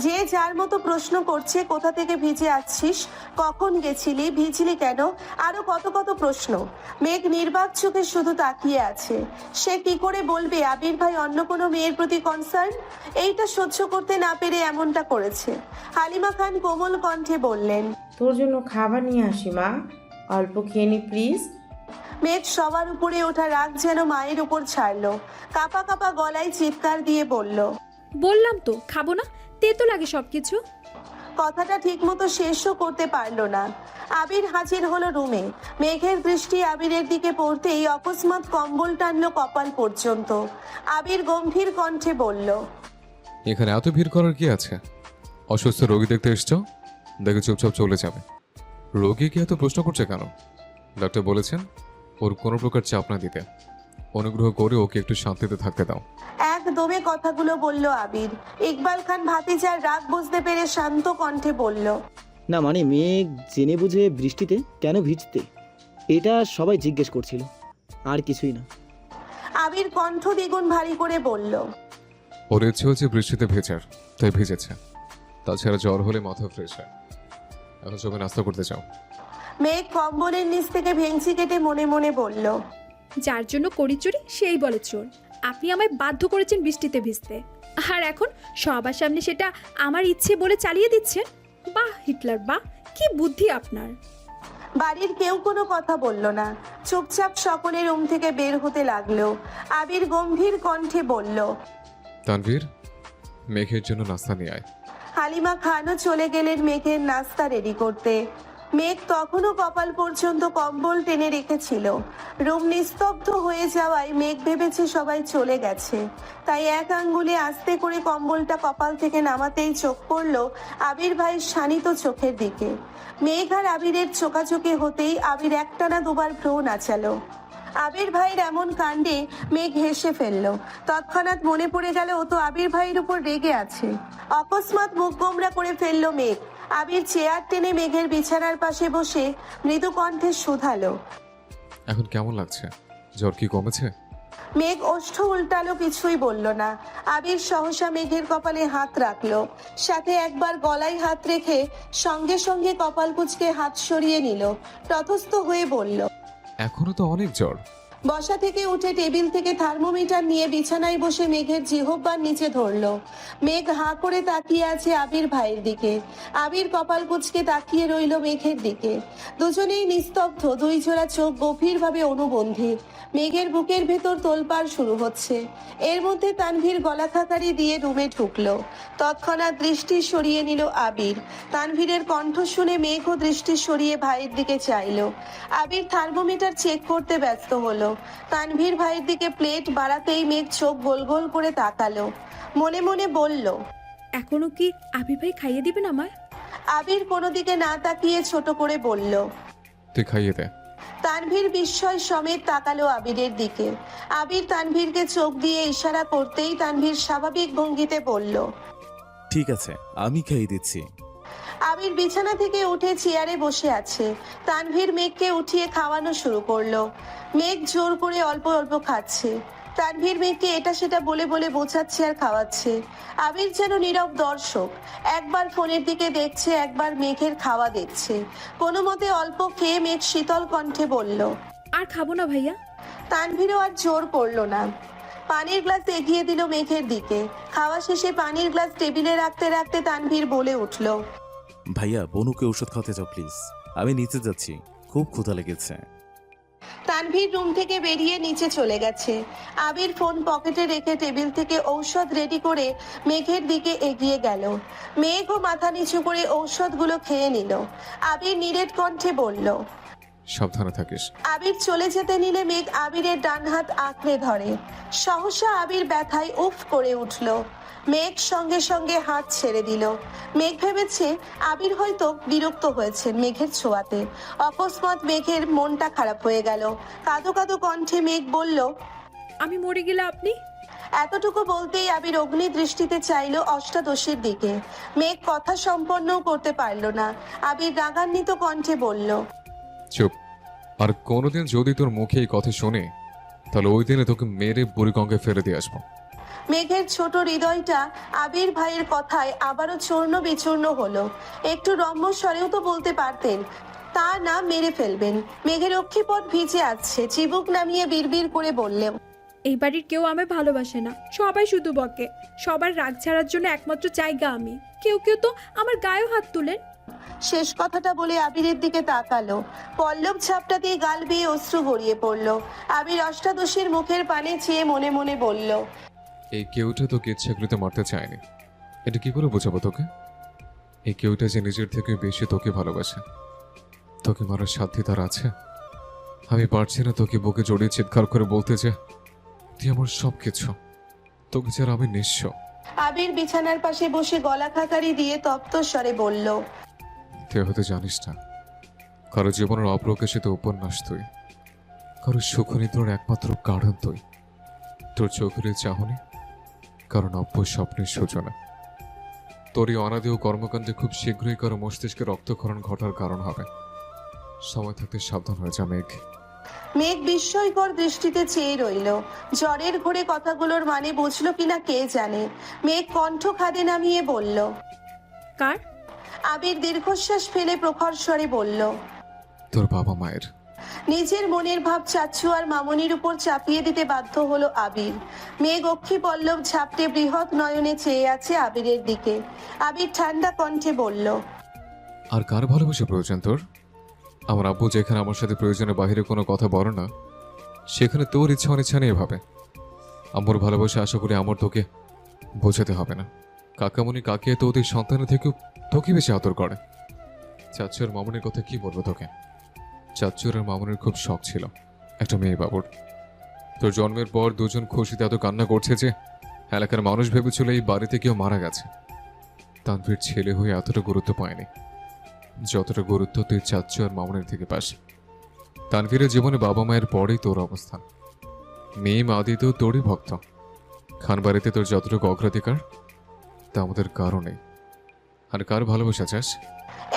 যে যার মতো প্রশ্ন করছে, কোথা থেকে ভিজে আসছিস, কখন গেছিলি, ভিজলি কেন, আরো কত কত প্রশ্ন। মেঘ নির্বাক চোখে শুধু তাকিয়ে আছে। সে কি করে বলবে আবির ভাই অন্য কোনো মেয়ের প্রতি কনসার্ন? এইটা সহ্য করতে না পেরে এমনটা করেছে। হালিমা খান কোমল কণ্ঠে বললেন। তোর জন্য খাবার নিয়ে আসি মা, অল্প খেয়ে নি প্লিজ। মেঘ সবার উপরে ওঠা রাগ যেন মায়ের উপর ছাড়লো। কাপা কাপা গলায় চিৎকার দিয়ে বলল। বললাম তো খাবো না, তেতো লাগে সবকিছু। কথাটা ঠিক মতো শেষও করতে পারলো না। আবির হাজির হলো রুমে। মেঘের দৃষ্টি আবিরের দিকে পড়তেই অকস্মাৎ কম্বল টানলো কপাল পর্যন্ত। আবির গম্ভীর কণ্ঠে বলল। এখানে এত ভিড় করার কি আছে? অসুস্থ রোগী দেখতে এসছো, দেখে চুপচাপ চলে যাবে। রোগী কি এত প্রশ্ন করছে কেন? ডাক্তার বলেছেন ওর কোনো প্রকার চাপ না দিতে। অনুগ্রহ করে ওকে একটু শান্তিতে থাকতে দাও। একদমে কথাগুলো বলল আবির। ইকবাল খান ভাতিজার রাগ বুঝতে পেরে শান্ত কণ্ঠে বলল। না মানে মেঘ জেনে বুঝে বৃষ্টিতে কেন ভিজতে, এটা সবাই জিজ্ঞেস করছিল, আর কিছুই না। আবির কণ্ঠ দ্বিগুণ ভারী করে বলল। ওর ইচ্ছে হচ্ছে বৃষ্টিতে ভেজার, তাই ভিজেছে। তাছাড়া জ্বর হলে মাথা ফ্রেশ হয়। এখন সবাই নাস্তা করতে চাও। মেঘ কম্বলের নিচ থেকে ভেঙচি কেটে মনে মনে বলল। যার জন্য করি চুরি সেই বলে চোর। আপনি আমায় বাধ্য করেছেন বৃষ্টিতে ভিজতে, আর এখন সবার সামনে সেটা আমার ইচ্ছে বলে চালিয়ে দিচ্ছেন। বাহ হিটলার, বাহ কি বুদ্ধি আপনার। বাড়ির কেউ কোনো কথা বলল না। চুপচাপ সকলে রুম থেকে বের হতে লাগলো। আবির গম্ভীর কণ্ঠে বলল। তানভীর, মেঘের জন্য নাস্তা নিয়ে আয়। হালিমা খানও চলে গেলেন মেঘের নাস্তা রেডি করতে। মেঘ তখনও কপাল পর্যন্ত কম্বল টেনে রেখেছিল। রুম নিস্তব্ধ হয়ে যাওয়ায় মেঘ ভেবেছে সবাই চলে গেছে, তাই এক আঙ্গুলে আস্তে করে কম্বলটা কপাল থেকে নামাতেই চোখ পড়ল আবির ভাইয়ের শানিত চোখের দিকে। মেঘ আর আবিরের চোখাচোখি হতেই আবির একটানা দুবার ভ্রু নাচালো। আবির ভাইয়ের এমন কাণ্ডে মেঘ হেসে ফেলল। তৎক্ষণাৎ মনে পড়ে গেল ও তো আবির ভাইয়ের উপর রেগে আছে। অকস্মাৎ মুখ গোমরা করে ফেলল মেঘ। আবির চেয়ার টেনে মেঘের বিছানার পাশে বসে মৃদু কণ্ঠে শুধালো। এখন কেমন লাগছে? জ্বর কি কমেছে? মেঘ ওষ্ঠ উল্টালো, কিছুই বলল না। আবির সহসা মেঘের কপালে হাত রাখলো, সাথে একবার গলায় হাত রেখে সঙ্গে সঙ্গে কপাল কুঁচকে হাত সরিয়ে নিল। তটস্থ হয়ে বলল। এখনো তো অনেক জ্বর। বসা থেকে উঠে টেবিল থেকে থার্মোমিটার নিয়ে বিছানায় বসে মেঘের জিহ্বার নিচে ধরলো। মেঘ হাঁ করে তাকিয়ে আছে আবির ভাইয়ের দিকে। আবির কপাল কুঁচকে তাকিয়ে রইল মেঘের দিকে। দুজনেই নিস্তব্ধ, দুই জোড়া চোখ গভীরভাবে অনুবন্ধী। মেঘের বুকের ভেতর তোলপাড় শুরু হচ্ছে। এর মধ্যে তানভীর গলা খাকারি দিয়ে রুমে ঢুকলো। তৎক্ষণাৎ দৃষ্টি সরিয়ে নিল আবির। তানভীরের কণ্ঠ শুনে মেঘও দৃষ্টি সরিয়ে ভাইয়ের দিকে চাইলো। আবির থার্মোমিটার চেক করতে ব্যস্ত হলো। তানভীর ভাইয়ের দিকে প্লেট বাড়াতেই মেঘ চোখ গোল গোল করে তাকালো। মনে মনে বলল, এখনো কি আবির ভাই খাইয়ে দিবেন আমায়? আবির কোনো দিকে না তাকিয়ে ছোট করে বলল, তুই খাইয়ে দে। তানভীর বিস্ময় সমেত তাকালো আবিরের দিকে। আবির তানভীরকে চোখ দিয়ে ইশারা করতেই তানভীর স্বাভাবিক ভঙ্গিতে বলল, ঠিক আছে, আমি খাইয়ে দিচ্ছি। আবির বিছানা থেকে উঠে চেয়ারে বসে আছে। তানভীর মেঘকে উঠিয়ে খাওয়ানো শুরু করলো। মেঘ জোর করে অল্প অল্প খাচ্ছে। তানভীর মেঘকে এটা সেটা বলে বলে বোঝাচ্ছে আর খাওয়াচ্ছে। আবির যেন নীরব দর্শক, একবার ফোনের দিকে দেখছে, একবার মেঘের খাওয়া দেখছে। কোনো মতে অল্প খেয়ে মেঘ শীতল কণ্ঠে বলল, আর খাবো না ভাইয়া। তানভীরও আর জোর করলো না, পানির গ্লাস এগিয়ে দিল মেঘের দিকে। খাওয়া শেষে পানির গ্লাস টেবিলে রাখতে রাখতে তানভীর বলে উঠল, ভাইয়া, বনুকে ওষুধ খাওয়াতে যাও প্লিজ। আমি নিচে যাচ্ছি, খুব ক্ষুধা লেগেছে। তানভীর রুম থেকে বেরিয়ে নিচে চলে গেছে। আবির ফোন পকেটে রেখে টেবিল থেকে ঔষধ রেডি করে মেঘের দিকে এগিয়ে গেল। মেঘও মাথা নিচু করে ঔষধগুলো খেয়ে নিল। আবির নিরেট কণ্ঠে বলল, সাবধানে থাকিস। আবির চলে যেতে নিলে মেঘ আবিরের ডান হাত আঁকড়ে ধরে। সহসা আবির ব্যথায় উফ করে উঠল। মেঘ সঙ্গে সঙ্গে হাত ছেড়ে দিল। মেঘ ভেবেছে আবির হয়তো বিরক্ত হয়েছে মেঘের ছোঁয়াতে। অকস্মাৎ মেঘের মনটা খারাপ হয়ে গেল। কাঁদো কাঁদো কণ্ঠে মেঘ বলল, আমি মরে গেলে আপনি? এতটুকু বলতেই আবির অগ্নি দৃষ্টিতে চাইল অষ্টাদশীর দিকে। মেঘ কথা সম্পন্নও করতে পারল না। আবির রাগান্বিত কণ্ঠে বলল, চুপ। আর কোনোদিন যদি তোর মুখে এই কথা শুনে, তাহলে ওই দিনে তোকে মেরে বুড়িগঙ্গে ফেলে দিয়ে আসবো। মেঘের ছোট হৃদয়টা আবির ভাইয়ের কথায় আবারও চূর্ণ বিচূর্ণ হলো। একটু রম্য স্বরেও তো বলতে পারতেন, তা না মেরে ফেলবেন। মেঘের অক্ষিপট ভিজে আসছে, চিবুক নামিয়ে বিড়বিড় করে বললে, এই বাড়ির কেউ আমায় ভালোবাসে না, সবাই শুধু বকে। সবার রাগ ছাড়ার জন্য একমাত্র জায়গা আমি। কেউ কেউ তো আমার গায়েও হাত তুলেন। শেষ কথাটা বলে আবিরের দিকে তাকালো। পল্লব ঝাপটা দিয়ে গাল বেয়ে অশ্রু গড়িয়ে পড়ল। আবির অষ্টাদশীর মুখের পানে চেয়ে মনে মনে বলল, এই কেউটা তোকে ইচ্ছাকৃত মারতে চায়নি। এটা কি করে বোঝাবো তোকে? এই কেউটা যে নিজের থেকে বেশি তোকে ভালোবাসে, তোকে মারার সাধ্য তার আছে। আমি পারছি না তোকে বুকে জড়িয়ে চিৎকার করে বলতে যে তুই আমার সব কিছু, তোকে ছাড়া আমি নিঃস্ব। আবির বিছানার পাশে বসে গলা খাকারি দিয়ে তপ্ত স্বরে বলল, তুই হয়তো জানিস না, কারো জীবনের অপ্রকাশিত উপন্যাস তুই, কারো সুখনিদ্রার একমাত্র কারণ তুই। তোর চোখের চাহনি কারণ অব্য স্বপ্নের সূচনা। তোর এই অনাদি ও কর্মকাণ্ডে খুব শীঘ্রই কারো মস্তিষ্কে রক্তক্ষরণ ঘটার কারণ হবে। সময় থাকতে সাবধান হয়ে যা মেঘ। মেঘ বিস্ময়কর দৃষ্টিতে চেয়ে রইল। জ্বরের ঘোরে কথাগুলোর মানে বুঝলো কিনা কে জানে। মেঘ কণ্ঠ খাদে নামিয়ে বলল, কার? আবির দীর্ঘশ্বাস ফেলে প্রখর স্বরে বলল, তোর বাবা মায়ের। নিজের মনের ভাব চাচ্ছু আর মামনির উপর চাপিয়ে দিতে বাধ্য হলো আবির। মেঘ অক্ষি পল্লব ঝাপটে বৃহৎ নয়নে চেয়ে আছে আবিরের দিকে। আবির ঠান্ডা কণ্ঠে বলল, আর কার ভালোবাসা প্রয়োজন তোর? আমার আব্বু যেখানে আমার সাথে প্রয়োজনের বাইরে কোনো কথা বলে না, সেখানে তোর ইচ্ছা অনিচ্ছা নিয়ে ভাবে। আম্মুর ভালোবাসা আশা করি আমার তোকে বোঝাতে হবে না। কাকামণি কাকিয়ে তো ওদের সন্তানের থেকেও তোকে বেশি আদর করে। চাচ্চু আর মামনির কথা কি বলবো তোকে? চাচ্চুর আর মামনির খুব শখ ছিল একটা মেয়ে বাবুর। তোর জন্মের পর দুজন খুশিতে এত কান্না করছে যে এলাকার মানুষ ভেবেছিল এই বাড়িতে কেউ মারা গেছে। তানভীর ছেলে হয়ে এতটা গুরুত্ব পায়নি যতটা গুরুত্ব তুই চাচ্চু আর মামনের থেকে পাস। তানভীরের জীবনে বাবা মায়ের পরেই তোর অবস্থান। মেয়ে আদিতেও তোরই ভক্ত। খানবাড়িতে তোর যতটুকু অগ্রাধিকার তা আমাদের কারণে। আর কার ভালোবাসা চাস?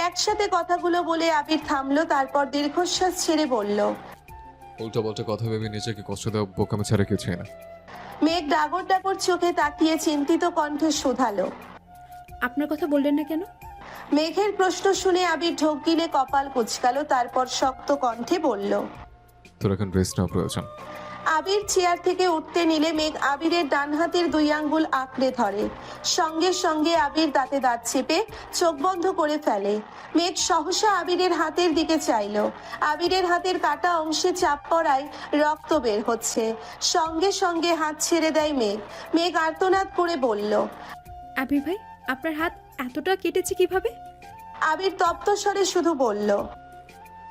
একসাথে কথাগুলো বলে আবির থামলো, তারপর দীর্ঘশ্বাস ছেড়ে বলল, উল্টা পাল্টা কথা ভেবে নিজেকে কষ্ট দেওয়া বোকামে ছাড়া কিছুই না। মেঘ ডাগর ডাগর চোখে তাকিয়ে চিন্তিত কণ্ঠে শুধালো, আপনার কথা বললেন না কেন? মেঘের প্রশ্ন শুনে আবির ঢোক গিলে কপাল কুঁচকালো, তারপর শক্ত কণ্ঠে বলল, তোর এখন রেস্ট নেওয়া প্রয়োজন। আবির চেয়ার থেকে উঠতে নিলে মেঘ আবিরের ডান হাতের 2 আঙ্গুল আঁকড়ে ধরে। সঙ্গে সঙ্গে আবির দাঁতে দাঁত চেপে চোখ বন্ধ করে ফেলে। মেঘ সহসা আবিরের হাতের দিকে চাইল। আবিরের হাতের কাটা অংশে চাপ পড়ায় রক্ত বের হচ্ছে। সঙ্গে সঙ্গে হাত ছেড়ে দেয় মেঘ। মেঘ আর্তনাদ করে বলল, আবির ভাই, আপনার হাত এতটা কেটেছে কিভাবে? আবির তপ্ত স্বরে শুধু বলল,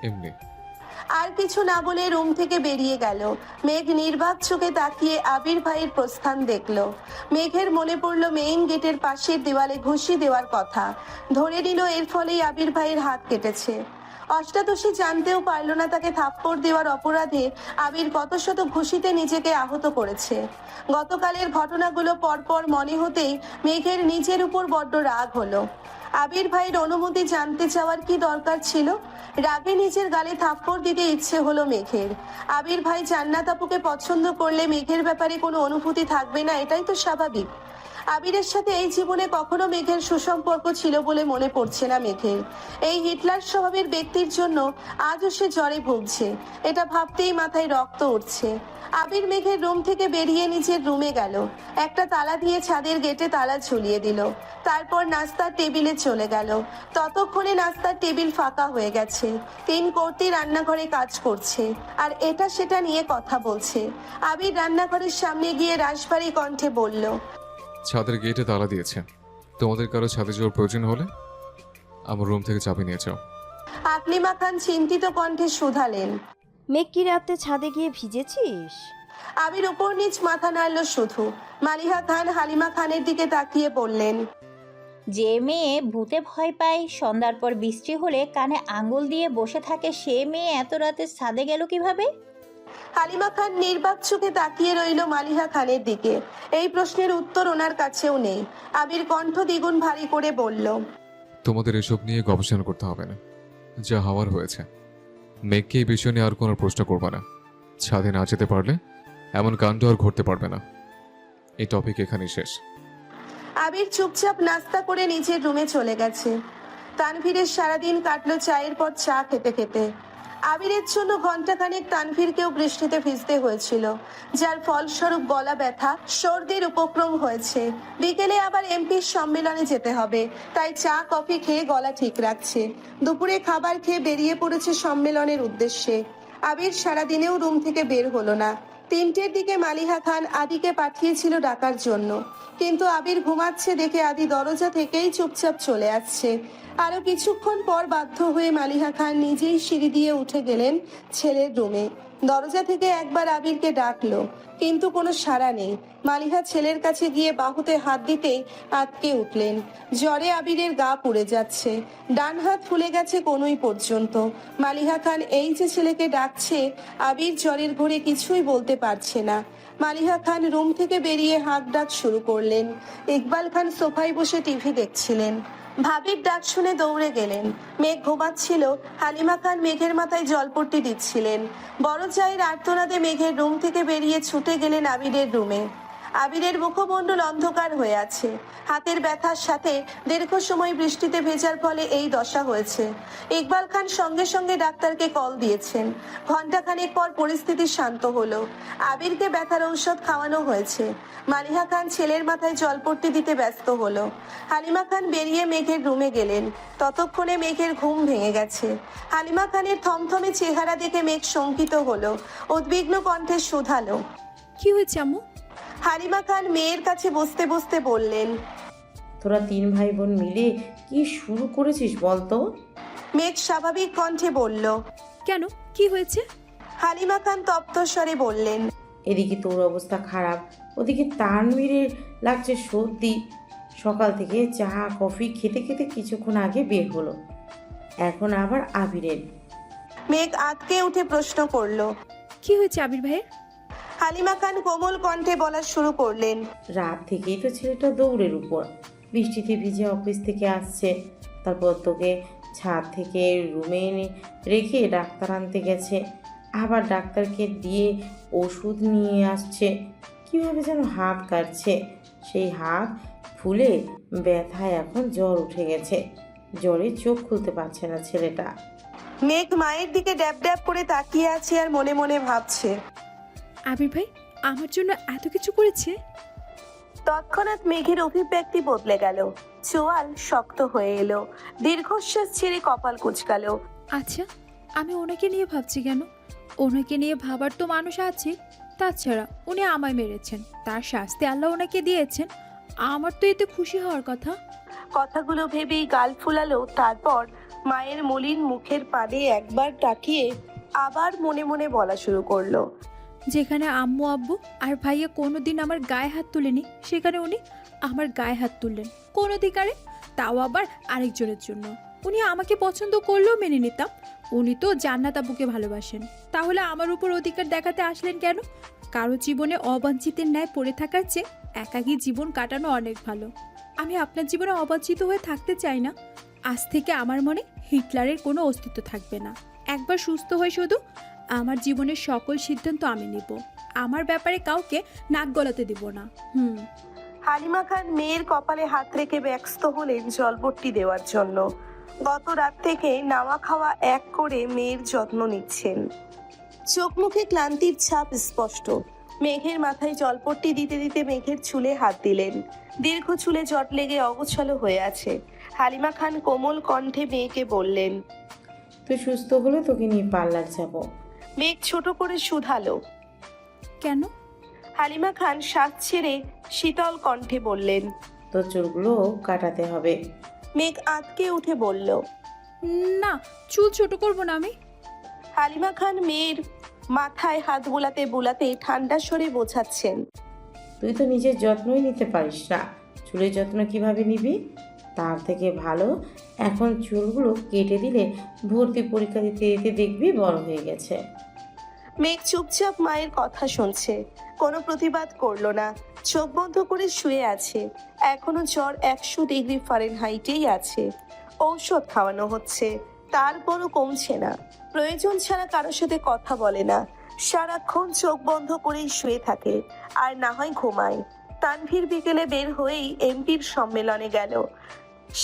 এমনি। আর কিছু না বলে রুম থেকে বেরিয়ে গেল। মেঘ নির্বাক চোখে তাকিয়ে আবির ভাইয়ের প্রস্থান দেখলো। মেঘের মনে পড়লো মেইন গেটের পাশের দেওয়ালে ঘুষি দেওয়ার কথা। ধরে নিল এর ফলেই আবির ভাইয়ের হাত কেটেছে। অষ্টাদশী জানতেও পারল না তাকে থাপ্পড় দেওয়ার অপরাধে আবির কত শত ঘুষিতে নিজেকে আহত করেছে। গতকালের ঘটনাগুলো পরপর মনে হতেই মেঘের নিজের উপর বড্ড রাগ হলো। আবির ভাইয়ের অনুমতি জানতে চাওয়ার কি দরকার ছিল? রাগে নিজের গালে থাপ্পড় দিতে ইচ্ছে হলো মেঘের। আবির ভাই জান্নাত আপুকে পছন্দ করলে মেঘের ব্যাপারে কোনো অনুভূতি থাকবে না, এটাই তো স্বাভাবিক। আবিরের সাথে এই জীবনে কখনো মেঘের সুসম্পর্ক ছিল বলে মনে পড়ছে না মেঘের। এই হিটলার স্বভাবের ব্যক্তির জন্য আজও সে জ্বরে ভুগছে, এটা ভাবতেই মাথায় রক্ত উঠছে। আবির মেঘের রুম থেকে বেরিয়ে নিজের রুমে গেল, একটা তালা দিয়ে ছাদের গেটে তালা ঝুলিয়ে দিল। তারপর নাস্তার টেবিলে চলে গেল। ততক্ষণে নাস্তার টেবিল ফাঁকা হয়ে গেছে। 3 কর্তি রান্নাঘরে কাজ করছে আর এটা সেটা নিয়ে কথা বলছে। আবির রান্নাঘরের সামনে গিয়ে রাশভারী কণ্ঠে বলল, ছাদের গেটে তালা দিয়েছে, তোমাদের কারো ছাদে যাওয়ার প্রয়োজন হলে আমার রুম থেকে চাবি নিয়ে যাও। আকলিমা খান চিন্তিত কণ্ঠে শুধালেন, মেঘ কি রাতে ছাদে গিয়ে ভিজেছিস? আবির উপর নিচ মাথা নাড়ল শুধু। মালিহা খান হালিমা খানের দিকে তাকিয়ে বললেন, যে মেয়ে ভূতে ভয় পায়, সন্ধ্যার পর বৃষ্টি হলে কানে আঙ্গুল দিয়ে বসে থাকে, সে মেয়ে এত রাতে ছাদে গেল কিভাবে? হালিমা খান নির্বাক চোখে তাকিয়ে রইল মালিহা খানের দিকে। এই প্রশ্নের উত্তর ওনার কাছেও নেই। আবির কণ্ঠ দ্বিগুণ ভারী করে বলল, তোমাদের এসব নিয়ে গবেষণা করতে হবে না, যা হওয়ার হয়েছে। মেঘকে এই বিষয় নিয়ে আর কোনো প্রশ্ন করবে না। ছাদে না যেতে পারলে এমন কাণ্ড আর ঘটতে পারবে না। এই টপিক এখানেই শেষ। আবির চুপচাপ নাস্তা করে নিজের রুমে চলে গেছে। তানভীরের সারাদিন কাটলো চায়ের পর চা খেতে খেতে। আবিরের জন্য ঘন্টাখানেক তানভীরকেও বৃষ্টিতে ভিজতে হয়েছিল, যার ফলস্বরূপ গলা ব্যথা সর্দির উপক্রম হয়েছে। বিকেলে আবার এমপির সম্মেলনে যেতে হবে, তাই চা কফি খেয়ে গলা ঠিক রাখছে। দুপুরে খাবার খেয়ে বেরিয়ে পড়েছে সম্মেলনের উদ্দেশ্যে। আবির সারাদিনেও রুম থেকে বের হলো না। 3টের দিকে মালিহা খান আদিকে পাঠিয়েছিল ডাকার জন্য, কিন্তু আবির ঘুমাচ্ছে দেখে আদি দরজা থেকেই চুপচাপ চলে আসছে। আরো কিছুক্ষণ পর বাধ্য হয়ে মালিহা খান নিজেই সিঁড়ি দিয়ে উঠে গেলেন ছেলের রুমে। দরজা থেকে একবার আবিরকে ডাকলো, কিন্তু কোনো সাড়া নেই। মালিহা ছেলের কাছে গিয়ে বাহুতে হাত দিতেই আটকে উঠলেন। জ্বরে আবিরের গা পুড়ে যাচ্ছে, ডান হাত ফুলে গেছে কনুই পর্যন্ত। মালিহা খান এই যে ছেলেকে ডাকছে, আবির জ্বরের ঘোরে কিছুই বলতে পারছে না। মালিহা খান রুম থেকে বেরিয়ে হাঁক ডাক শুরু করলেন। ইকবাল খান সোফায় বসে টিভি দেখছিলেন। ভাবির ডাক শুনে দৌড়ে গেলেন। মেঘ ঘুমাচ্ছিল। হালিমা খান মেঘের মাথায় জলপট্টি দিচ্ছিলেন। বড় চায়ের আর্তনাদে মেঘের রুম থেকে বেরিয়ে ছুটে গেলেন আবিরের রুমে। আবিরের মুখমণ্ডল অন্ধকার হয়ে আছে। হাতের ব্যথার সাথে দীর্ঘ সময় বৃষ্টিতে ভেজার ফলে এই দশা হয়েছে। ইকবাল খান সঙ্গে সঙ্গে ডাক্তারকে কল দিয়েছেন। ঘণ্টাখানেক পর পরিস্থিতি শান্ত হলো। আবিরকে ব্যথার ঔষধ খাওয়ানো হয়েছে। মালিহা খান ছেলের মাথায় জলপট্টি দিতে ব্যস্ত হলো। হালিমা খান বেরিয়ে মেঘের রুমে গেলেন। ততক্ষণে মেঘের ঘুম ভেঙে গেছে। হালিমা খানের থমথমে চেহারা দেখে মেঘ শঙ্কিত হলো। উদ্বিগ্ন কণ্ঠে শুধালো, কি হয়েছে আম্মু? হালিমা খান মেয়ের কাছে বসতে বসতে বললেন, তোরা 3 ভাই বোন মিলে কি শুরু করেছিস বলতো? মেঘ স্বাভাবিক কণ্ঠে বলল। কেন, কি হয়েছে? হালিমা খান তপ্ত স্বরে বললেন, এদিকে তোর অবস্থা খারাপ, ওদিকে তানভীরের লাগছে সর্দি। সকাল থেকে চা কফি খেতে খেতে কিছুক্ষণ আগে বের হলো, এখন আবার আবিরের। মেঘ আটকে উঠে প্রশ্ন করলো, কি হয়েছে আবির ভাইয়ের? হালিমা খান কোমল কণ্ঠে বলা শুরু করলেন, রাত থেকেই তো ছেলেটা দৌড়ের উপর, বৃষ্টিতে ভিজে অফিস থেকে আসছে, তারপর তোকে ছাদ থেকে রুমে এনে রেখে ডাক্তার আনতে গেছে, আবার ডাক্তারকে দিয়ে ওষুধ নিয়ে আসছে, কীভাবে যেন হাত কাটছে, সেই হাত ফুলে ব্যথায় এখন জ্বর উঠে গেছে, জ্বরে চোখ খুলতে পারছে না ছেলেটা। মেঘ মায়ের দিকে ড্যাব ড্যাব করে তাকিয়ে আছে আর মনে মনে ভাবছে, আবির ভাই আমার জন্য এত কিছু করেছে। তৎক্ষণাৎ মেঘের অভিব্যক্তি বদলে গেল। চোয়াল শক্ত হয়ে এলো। দীর্ঘশ্বাস ছেড়ে কপাল কুঁচকালো। আচ্ছা, আমি ওনাকে নিয়ে ভাবছি কেন? ওনাকে নিয়ে ভাবার তো মানুষ আছে। তাছাড়া উনি আমায় মেরেছেন, তার শাস্তি আল্লাহ ওনাকে দিয়েছেন, আমার তো এতে খুশি হওয়ার কথা। কথাগুলো ভেবেই গাল ফুলালো। তারপর মায়ের মলিন মুখের পানে একবার তাকিয়ে আবার মনে মনে বলা শুরু করলো, যেখানে আম্মু আব্বু আর ভাইয়া কোনোদিন আমার গায়ে হাত তুলেনি, সেখানে উনি আমার গায়ে হাত তুললেন কোন অধিকারে, তাও আবার আরেকজনের জন্য। উনি আমাকে পছন্দ করলেও মেনে নিতাম, উনি তো জান্নাত আপুকে ভালোবাসেন, তাহলে আমার উপর অধিকার দেখাতে আসলেন কেন? কারো জীবনে অবাঞ্ছিতের ন্যায় পড়ে থাকার চেয়ে একাকী জীবন কাটানো অনেক ভালো। আমি আপনার জীবনে অবাঞ্ছিত হয়ে থাকতে চাই না। আজ থেকে আমার মনে হিটলারের কোনো অস্তিত্ব থাকবে না। একবার সুস্থ হয়ে শুধু আমার জীবনের সকল সিদ্ধান্ত আমি নিব। আমার ব্যাপারে কাউকে নাক গলাতে দিব না। হালিমা খান মেয়ের কপালে হাত রেখে ব্যস্ত হলেন জলপট্টি দেওয়ার জন্য। গত রাত থেকে নাওয়া খাওয়া এক করে মেয়ের যত্ন নিচ্ছেন। চোখ মুখে ক্লান্তির ছাপ স্পষ্ট। মেঘের মাথায় জলপট্টি দিতে দিতে মেঘের চুলে হাত দিলেন। দীর্ঘ চুলে জট লেগে অগোছালো হয়ে আছে। হালিমা খান কোমল কণ্ঠে মেয়েকে বললেন, তুই সুস্থ হলে তোকে নিয়ে পার্লার যাব। মেঘ ছোট করে শুধালো, কেন? হালিমা খান শ্বাস ছেড়ে শীতল কণ্ঠে বললেন, তোর চুলগুলো কাটাতে হবে। মেঘ আঁতকে উঠে বলল, না, চুল ছোট করব না আমি। হালিমা খান মেয়ের মাথায় হাত বুলাতে বুলাতে ঠান্ডা স্বরে বোঝাচ্ছেন, তুই তো নিজের যত্নই নিতে পারিস না, চুলের যত্ন কিভাবে নিবি? তার থেকে ভালো এখন চুলগুলো কেটে দিলে ভর্তি পরীক্ষা দিতে দিতে দেখবি বড় হয়ে গেছে। মেঘ চুপচাপ মায়ের কথা শুনছে, কোনো প্রতিবাদ করলো না। চোখ বন্ধ করে শুয়ে আছে। এখনো জ্বর 100 ডিগ্রি ফারেনহাইটেই আছে। ঔষধ খাওয়ানো হচ্ছে, তারপরও কমছে না। প্রয়োজন ছাড়া কারোর সাথে কথা বলে না, সারাক্ষণ চোখ বন্ধ করেই শুয়ে থাকে, আর না হয় ঘুমায়। তানভীর বিকেলে বের হয়েই এমপির সম্মেলনে গেল।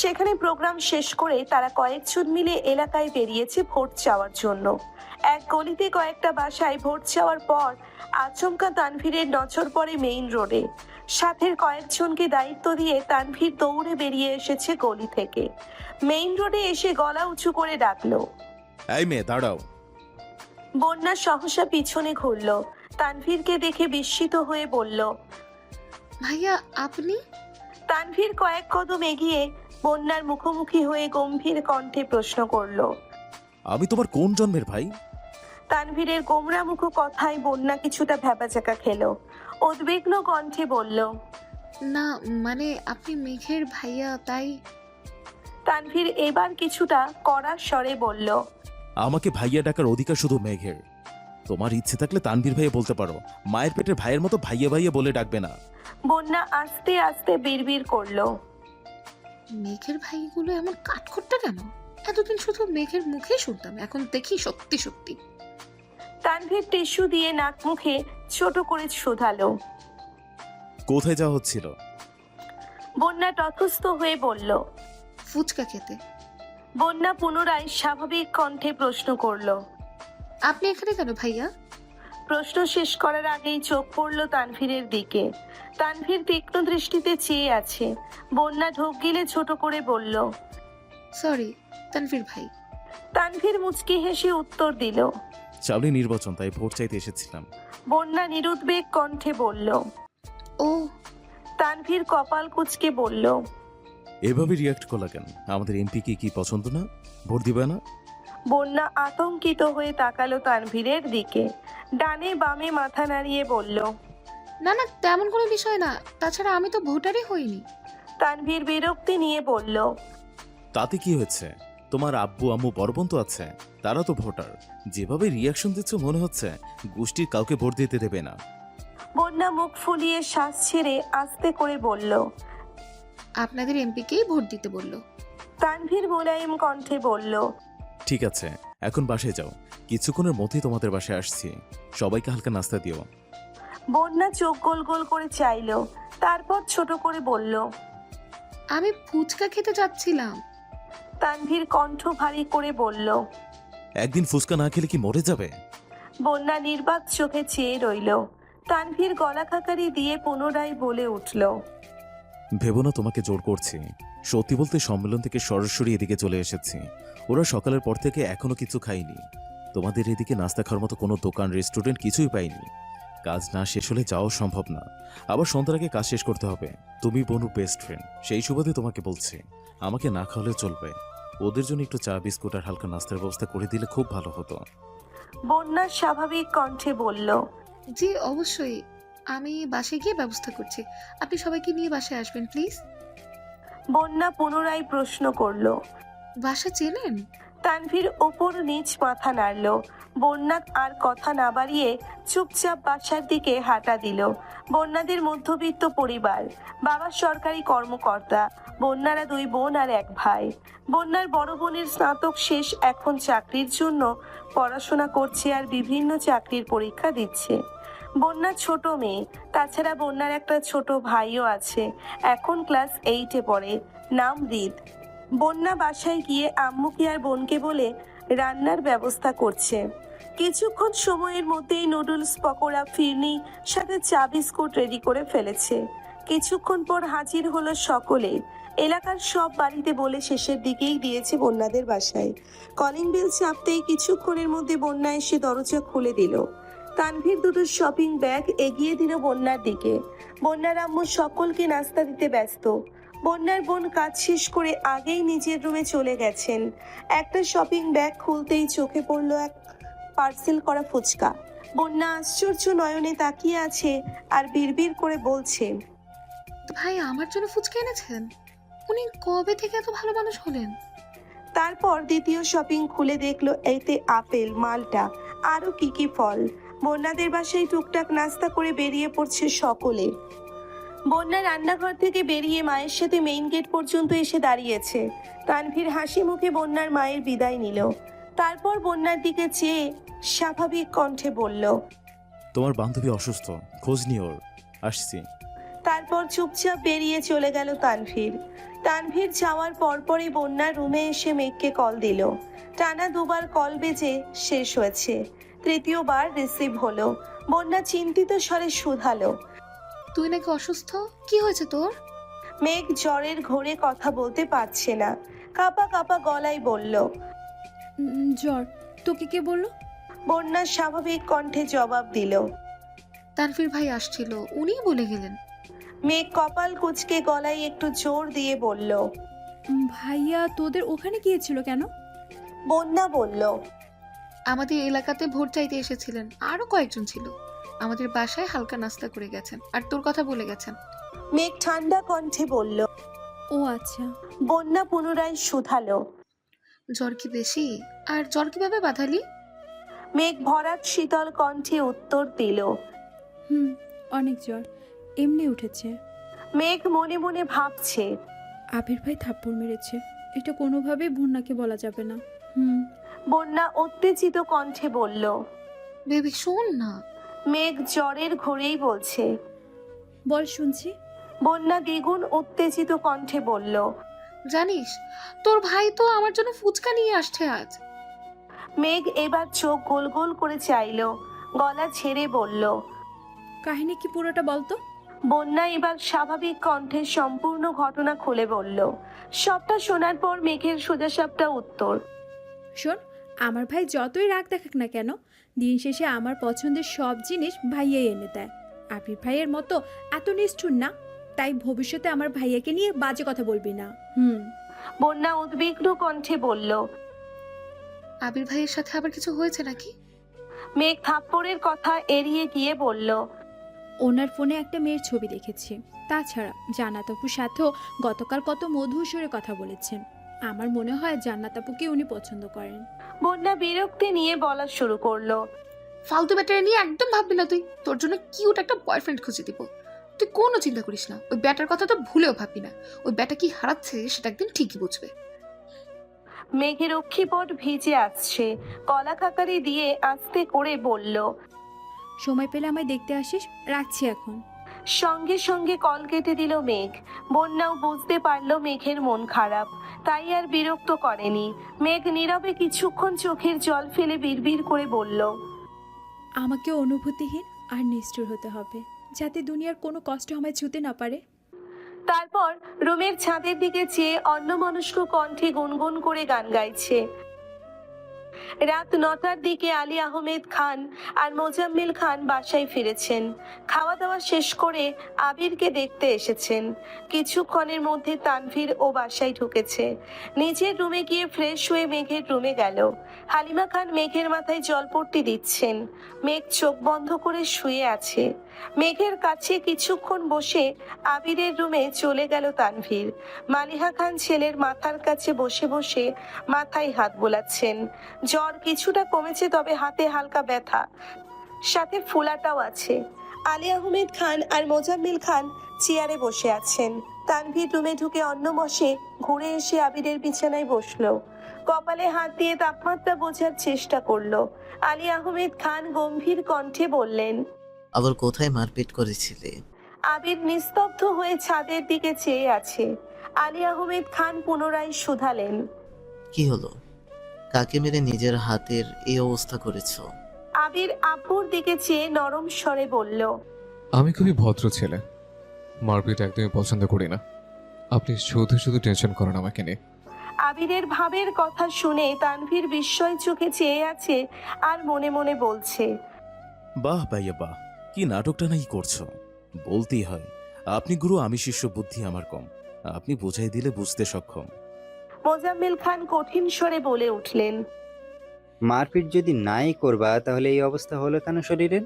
সেখানে প্রোগ্রাম শেষ করে তারা কয়েকজন মিলে এলাকায় বেরিয়েছে ভোট চাওয়ার জন্য। এক গলিতে কয়েকটা বাসায় ভোট চাওয়ার পর আচমকা তানভীরের নজর পড়ে মেইন রোডে। সাথের কয়েকজনকে দায়িত্ব দিয়ে তানভীর দৌড়ে বেরিয়ে এসেছে গলি থেকে। মেইন রোডে এসে গলা উঁচু করে ডাকলো, এই মেয়ে দাঁড়াও। বন্যা সহসা পিছনে ঘুরল। তানভীরকে দেখে বিস্মিত হয়ে বলল, ভাইয়া আপনি? তানভীর কয়েক কদম এগিয়ে বন্যার মুখোমুখি হয়ে গম্ভীর কণ্ঠে প্রশ্ন করলো, আমি তোমার কোন জন্মের ভাই? তানভীরের গোমরামুখ কথায় বন্যা কিছুটা ভ্যাবাচাকা খেল। উদ্বিগ্ন কণ্ঠে বলল, না মানে আপনি মেঘের ভাইয়া তাই। তানভীর এবার কিছুটা কড়া স্বরে বলল, আমাকে ভাইয়া ডাকার অধিকার শুধু মেঘের। তোমার ইচ্ছে থাকলে তানভীর ভাইয়া বলতে পারো, মায়ের পেটের ভাইয়ের মতো ভাইয়া ভাইয়া বলে ডাকবে না। বন্যা আস্তে আস্তে বিড়বিড় করলো, মেঘের ভাইগুলো এমন কাঠখোট্টা কেন? এতদিন শুধু মেঘের মুখে শুনতাম, এখন দেখি সত্যি সত্যি। তানভীর টিস্যু দিয়ে নাক মুখে ছোট করে শুধালো। কোথায় যাওয়া হচ্ছিল? বন্যা তথস্থ হয়ে বলল। ফুচকা খেতে। বন্যা পুনরায় স্বাভাবিক কণ্ঠে প্রশ্ন করলো, আপনি এখানে কেন ভাইয়া? প্রশ্ন শেষ করার আগেই চোখ পড়ল তানভীরের দিকে। তানভীর তীক্ষ্ণ দৃষ্টিতে চেয়ে আছে। বন্যা ঢোক গিলে ছোট করে বলল, সরি তানভীর ভাই। তানভীর মুচকি হেসে উত্তর দিল। সামনে নির্বাচন, তাই ভোট চাইতে এসেছিলাম। বন্যা নিরুদ্বেগ কণ্ঠে বলল। ও। তানভীর কপাল কুঁচকে বলল, এভাবে রিয়াক্ট করলা কেন? আমাদের এমপি কি পছন্দ না? ভোট দিবে না? বন্যা আতঙ্কিত হয়ে তাকালো তানভীরের দিকে। ডানে বামে মাথা নাড়িয়ে বলল, না না তেমন কোনো বিষয় না, তাছাড়া আমি তো ভোটারই হইনি। তানভীর বিরক্তি নিয়ে বলল, তাতে কি হয়েছে? তোমার আব্বু আম্মু বড় বোন তো আছে, তারা তো ভোটার। যেভাবে রিয়াকশন দিচ্ছ মনে হচ্ছে গোষ্ঠীর কাউকে ভোট দিতে দেবে না। বন্যা মুখ ফুলিয়ে শ্বাস ছেড়ে আস্তে করে বলল, আপনাদের এমপিকেই ভোট দিতে বলল। তানভীর মোলায়েম কণ্ঠে বলল, ঠিক আছে, এখন বাসায় যাও, কিছুক্ষণের মধ্যেই তোমাদের বাসায় আসছি। সবাইকে হালকা নাস্তা দিও। বন্যা চোখ গোল গোল করে চাইলো, তারপর ছোট করে বলল, আমি ফুচকা খেতে যাচ্ছিলাম। তানভীর কণ্ঠ ভারী করে বলল। একদিন ফুচকা না খেলে কি মরে যাবে? বন্যা নির্বাক চোখে চেয়ে রইল। তানভীর গলা খাকারি দিয়ে পুনরায় বলে উঠল, ভেবো না তোমাকে জোর করছি। সত্যি বলতে সম্মেলন থেকে সরাসরি এদিকে চলে এসেছি। ওরা সকালের পর থেকে এখনো কিছু খায়নি। তোমাদের এদিকে নাস্তা খাওয়ার মতো কোনো দোকান রেস্টুরেন্ট কিছুই পাইনি। কাজ না শেষ হলে যাওয়া সম্ভব না, আবার সন্ধ্যার আগে কাজ শেষ করতে হবে। তুমি বনুর বেস্ট ফ্রেন্ড, সেই সুবাদে তোমাকে বলছি, আমাকে না খাওয়ালেও চলবে। ওদের জন্য একটু চা বিস্কুট আর হালকা নাস্তার ব্যবস্থা করে দিলে খুব ভালো হতো। বন্যা স্বাভাবিক কণ্ঠে বলল, জি অবশ্যই, আমি বাসায় গিয়ে ব্যবস্থা করছি। আপনি সবাইকে নিয়ে বাসায় আসবেন প্লিজ। বন্যা পুনরায় প্রশ্ন করল। বাসা চেনেন? তানভীর ওপর নিচ মাথা নাড়ল। বন্যা আর কথা না বাড়িয়ে চুপচাপ বাসার দিকে হাঁটা দিল। বন্যাদের মধ্যবিত্ত পরিবার, বাবা সরকারি কর্মকর্তা, বন্যারা 2 বোন আর 1 ভাই। বন্যার বড় বোনের স্নাতক শেষ, এখন চাকরির জন্য পড়াশোনা করছে আর বিভিন্ন চাকরির পরীক্ষা দিচ্ছে। বন্যা ছোট মেয়ে, তাছাড়া বন্যার একটা ছোট ভাইও আছে, এখন ক্লাস 8-এ পড়ে, নাম হৃদ। বন্যা বাসায় গিয়ে আম্মুকে আর বোনকে বলে রান্নার ব্যবস্থা করছে। কিছুক্ষণ সময়ের মধ্যেই নুডলস, পকোড়া, ফিরনি সাথে চা বিস্কুট রেডি করে ফেলেছে। কিছুক্ষণ পর হাজির হলো সকলে। এলাকার সব বাড়িতে বলে শেষের দিকেই দিয়েছে বন্যাদের বাসায়। কলিং বেল চাপতেই কিছুক্ষণের মধ্যে বন্যা এসে দরজা খুলে দিল। তানভীর দুটো শপিং ব্যাগ এগিয়ে দিল বন্যার দিকে। বন্যার আম্মু সকলকে নাস্তা দিতে ব্যস্ত। বন্যার বোন কাজ শেষ করে আগেই নিজের রুমে চলে গেছেন। একটা শপিং ব্যাগ খুলতেই চোখে পড়ল এক পার্সেল করা ফুচকা। বন্যা আশ্চর্য নয়নে তাকিয়ে আছে আর বিড়বিড় করে বলছে, ভাই আমার জন্য ফুচকা এনেছেন? উনি কবে থেকে এত ভালো মানুষ হলেন? তারপর দ্বিতীয় শপিং খুলে দেখলো এতে আপেল, মালটা আরো কি ফল। বন্যাদের বাসায় টুকটাক নাস্তা করে বেরিয়ে পড়ছে সকলে। বন্যা রান্নাঘর থেকে বেরিয়ে মায়ের সাথে মেইন গেট পর্যন্ত এসে দাঁড়িয়েছে। তানভীর হাসি মুখে বন্যার মায়ের বিদায় নিল। তারপর বন্যার দিকে চেয়ে স্বাভাবিক কণ্ঠে বলল, তোমার বান্ধবী অসুস্থ, খোঁজ নিও ওর, আসছি। তারপর চুপচাপ বেরিয়ে চলে গেল তানভীর। তানভীর যাওয়ার পরপরই বন্যার রুমে এসে মেঘকে কল দিল। টানা 2 বার কল বেজে শেষ হয়েছে, তৃতীয়বার রিসিভ হলো। বন্যা চিন্তিত স্বরে শুধালো, তুই নাকি অসুস্থ? কি হয়েছে তোর? মেঘ জ্বরের ঘোরে কথা বলতে পারছে না, কাঁপা কাঁপা গলায় বলল। জ্বর? তোকে কে বললো? বন্যা স্বাভাবিক কণ্ঠে জবাব দিল। তানভীর ভাই আসছিল, উনিই বলে গেলেন। মেঘ কপাল কুঁচকে গলায় একটু জোর দিয়ে বলল। ভাইয়া তোদের ওখানে গিয়েছিল কেন? বন্যা বলল, আমাদের এলাকাতে ভোট চাইতে এসেছিলেন, আরো কয়েকজন ছিল। আমাদের বাসায় হালকা নাস্তা করে গেছেন আর তোর কথা বলে গেছেন। মেঘ ঠান্ডা কণ্ঠে বলল। ও আচ্ছা। বন্যা পুনরায় শুধালো, জ্বর কি বেশি? আর জ্বর কিভাবে বাঁধালি? মেঘ ভরাট শীতল কণ্ঠে উত্তর দিল। অনেক জ্বর, এমনি উঠেছে। মেঘ মনে মনে ভাবছে, আবির ভাই থাপ্পড় মেরেছে, এটা কোনোভাবেই বন্যাকে বলা যাবে না। বন্যা উত্তেজিত কণ্ঠে বলল। বেবি শোন না। মেঘ জ্বরের ঘোরেই বলছে। বল, শুনছি। বন্যা দ্বিগুণ উত্তেজিত কণ্ঠে বলল, জানিস তোর ভাই তো আমার জন্য ফুচকা নিয়ে আসছে আজ। মেঘ এবার চোখ গোল গোল করে চাইল, গলা ছেড়ে বলল। কাহিনী কি পুরোটা বলতো। বন্যা এবার স্বাভাবিক কণ্ঠে সম্পূর্ণ ঘটনা খুলে বলল। সবটা শোনার পর মেঘের সোজাসাপটা উত্তর। শোন, আমার ভাই যতই রাগ দেখাক না কেন, দিন শেষে আমার পছন্দের সব জিনিস ভাইয়াই এনে দেয়। আবির ভাইয়ের মতো এত নিষ্ঠুর না, তাই ভবিষ্যতে আমার ভাইয়াকে নিয়ে বাজে কথা বলবি না। বন্যা উদ্বিগ্ন কণ্ঠে বলল। আবির ভাইয়ের সাথে আবার কিছু হয়েছে নাকি? মেঘ থাপ্পড়ের কথা এড়িয়ে গিয়ে বলল। ওনার ফোনে একটা মেয়ের ছবি দেখেছি, তাছাড়া জান্নাত আপুর সাথেও গতকাল কত মধুর সুরে কথা বলেছেন। আমার মনে হয় জান্নাত আপুকে উনি পছন্দ করেন। বন্যা বিরক্তি নিয়ে বলা শুরু করলো। ফালতু ব্যাটারি নিয়ে একদম ভাববি না তুই। তোর জন্য কিউট একটা বয়ফ্রেন্ড খুঁজে দিব। তুই কোনো চিন্তা করিস না, ওই ব্যাটার কথা তো ভুলেও ভাববি না। ওই ব্যাটা কি হারাচ্ছে সেটা একদিন ঠিকই বুঝবে। মেঘের অক্ষিপট ভিজে আসছে, কলা কাকারি দিয়ে আস্তে করে বলল। সময় পেলে আমায় দেখতে আসিস, রাখছি এখন। সঙ্গে সঙ্গে কল কেটে দিল মেঘ। বন্যাও বুঝতে পারলো মেঘের মন খারাপ, তাই আর বিরক্ত করেনি। মেঘ নীরবে কিছুক্ষণ চোখের জল ফেলে বিড়বিড় করে বলল। আমাকে অনুভূতিহীন আর নিষ্ঠুর হতে হবে, যাতে দুনিয়ার কোনো কষ্ট আমায় ছুঁতে না পারে। তারপর রুমের ছাদের দিকে চেয়ে অন্যমনস্ক কণ্ঠে গুনগুন করে গান গাইছে। রাত 9টার দিকে আলী আহমেদ খান আর মোজাম্মেল খান বাসায় ফিরেছেন। খাওয়া দাওয়া শেষ করে আবিরকে দেখতে এসেছেন। কিছুক্ষণের মধ্যে তানভীর ও বাসায় ঢুকেছে। নিজের রুমে গিয়ে ফ্রেশ হয়ে মেঘের রুমে গেল। হালিমা খান মেঘের মাথায় জলপট্টি দিচ্ছেন। মেঘ চোখ বন্ধ করে শুয়ে আছে। মেঘের কাছে কিছুক্ষণ বসে আবিরের রুমে চলে গেল তানভীর। মালিহা খান ছেলের মাথার কাছে বসে বসে মাথায় হাত বোলাচ্ছেন। জ্বর কিছুটা কমেছে, তবে হাতে হালকা ব্যথা, সাথে ফুলাটাও আছে। আলী আহমেদ খান আর মোজাম্মেল খান চেয়ারে বসে আছেন। তানভীর রুমে ঢুকে অন্যমসে ঘুরে এসে আবিরের বিছানায় বসলো। কপালে হাত দিয়ে তাপমাত্রা বোঝার চেষ্টা করলো। আলী আহমেদ খান গম্ভীর কণ্ঠে বললেন, আবার কোথায় মারপিট করেছিলে? আবির নিস্তব্ধ হয়ে ছাদের দিকে চেয়ে আছে। আলী আহমেদ খান পুনরায় শুধালেন, কি হলো? কাকে মেরে নিজের হাতের এই অবস্থা করেছো? আবির আব্বুর দিকে চেয়ে নরম স্বরে বলল, আমি খুবই ভদ্র ছেলে, মারপিট একদমই পছন্দ করি না। আপনি শুধু শুধু টেনশন করেন আমাকে নিয়ে। আবিরের ভাবের কথা শুনে তানভীর বিস্ময় চোখে চেয়ে আছে আর মনে মনে বলছে, বাহ ভাইয়া বাহ, কি নাটকটা নাই করছো। বলতেই হয়, আপনি গুরু আমি শিষ্য, বুদ্ধি আমার কম। আপনি বুঝাই দিলে বুঝতে সক্ষম। মোজাম্মেল খান কঠিন স্বরে বলে উঠলেন, মারপিট যদি নাই করবা তাহলে এই অবস্থা হলো কেন শরীরের?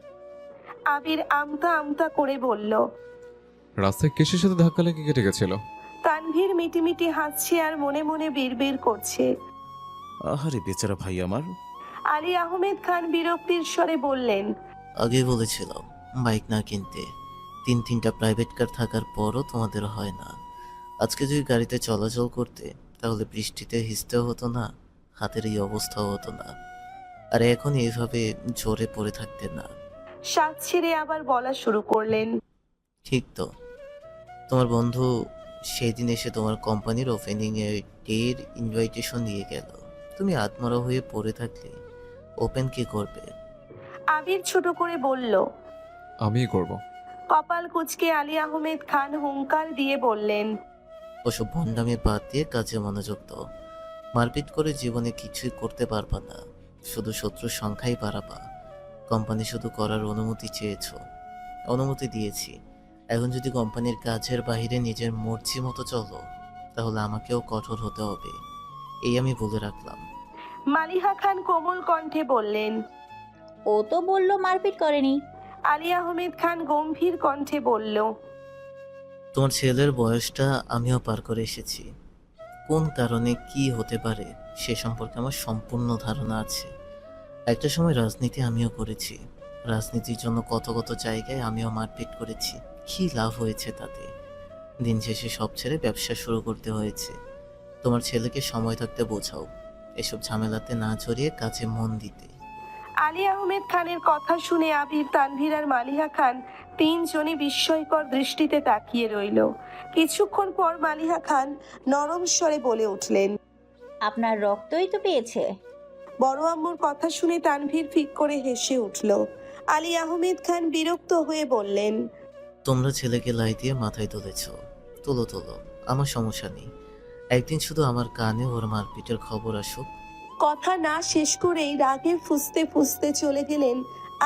আবির আমতা আমতা করে বলল। রাস্তায় কিসের সাথে ধাক্কা লেগে কেটে গেছিল? তানভীর মিটিমিটি হাসছে আর মনে মনে বিড়বিড় করছে। আহারে বেচারা ভাই আমার। আলী আহমেদ খান বিরক্তির স্বরে বললেন, আগে বলেছিলাম বাইক না কিনতে। 3-3টা প্রাইভেট কার থাকার পরও তোমাদের হয় না। আজকে যদি গাড়িতে চলাচল করতে তাহলে বৃষ্টিতে ভিজতেও হতো না, হাতের এই অবস্থাও হতো না, আর এখন এইভাবে জোরে পড়ে থাকতে না। শ্বাস ছেড়ে আবার বলা শুরু করলেন, ঠিক তো, তোমার বন্ধু সেই দিন এসে তোমার কোম্পানির ওপেনিং এর ডের ইনভাইটেশন নিয়ে গেল। তুমি আত্মরা হয়ে পড়ে থাকলে ওপেন কে করবে? আবির ছোট করে বলল। আমিই করব। কপাল কুঁচকে আলী আহমেদ খান হুঙ্কার দিয়ে বললেন, ওসব ভণ্ডামি বাদ দিয়ে কাজে মনোযোগ দাও। মারপিট করে জীবনে কিছুই করতে পারবা না, শুধু শত্রুর সংখ্যাই বাড়াবা। কোম্পানি শুধু করার অনুমতি চেয়েছো, অনুমতি দিয়েছি। এখন যদি কোম্পানির কাজের বাইরে নিজের মর্জি মতো চলো তাহলে আমাকেও কঠোর হতে হবে, এই আমি বলে রাখলাম। মালিহা খান কোমল কণ্ঠে বললেন, ও তো বলল মারপিট করেনি। আলী আহমেদ খান গম্ভীর কণ্ঠে বলল, তোমার ছেলের বয়সটা আমিও পার করে এসেছি। কোন কারণে কি হতে পারে সে সম্পর্কে আমার সম্পূর্ণ ধারণা আছে। একটা সময় রাজনীতি আমিও করেছি, রাজনীতির জন্য কত কত জায়গায় আমিও মারপিট করেছি। কি লাভ হয়েছে তাতে? দিন শেষে সব ছেড়ে ব্যবসা শুরু করতে হয়েছে। তোমার ছেলেকে সময় থাকতে বোঝাও, এসব ঝামেলাতে না জড়িয়ে কাজে মন দিতে। আলী আহমেদ খানের কথা শুনে আবির, তানভীর আর মালিহা খান তিনজনই বিস্ময়কর দৃষ্টিতে তাকিয়ে রইল। কিছুক্ষণ পর মালিহা খান নরম স্বরে বলে উঠলেন, আপনার রক্তই তো পেয়েছে। বড় আম্মুর কথা শুনে তানভীর ফিক করে হেসে উঠল। আলী আহমেদ খান বিরক্ত হয়ে বললেন, তোমরা ছেলেকে লাই দিয়ে মাথায় তুলেছ, তোলো তোলো, আমার সমস্যা নেই। একদিন শুধু আমার কানে ওর মারপিটের খবর আসুক। কথা না শেষ করেই রাগে ফুঁসতে ফুঁসতে চলে গেলেন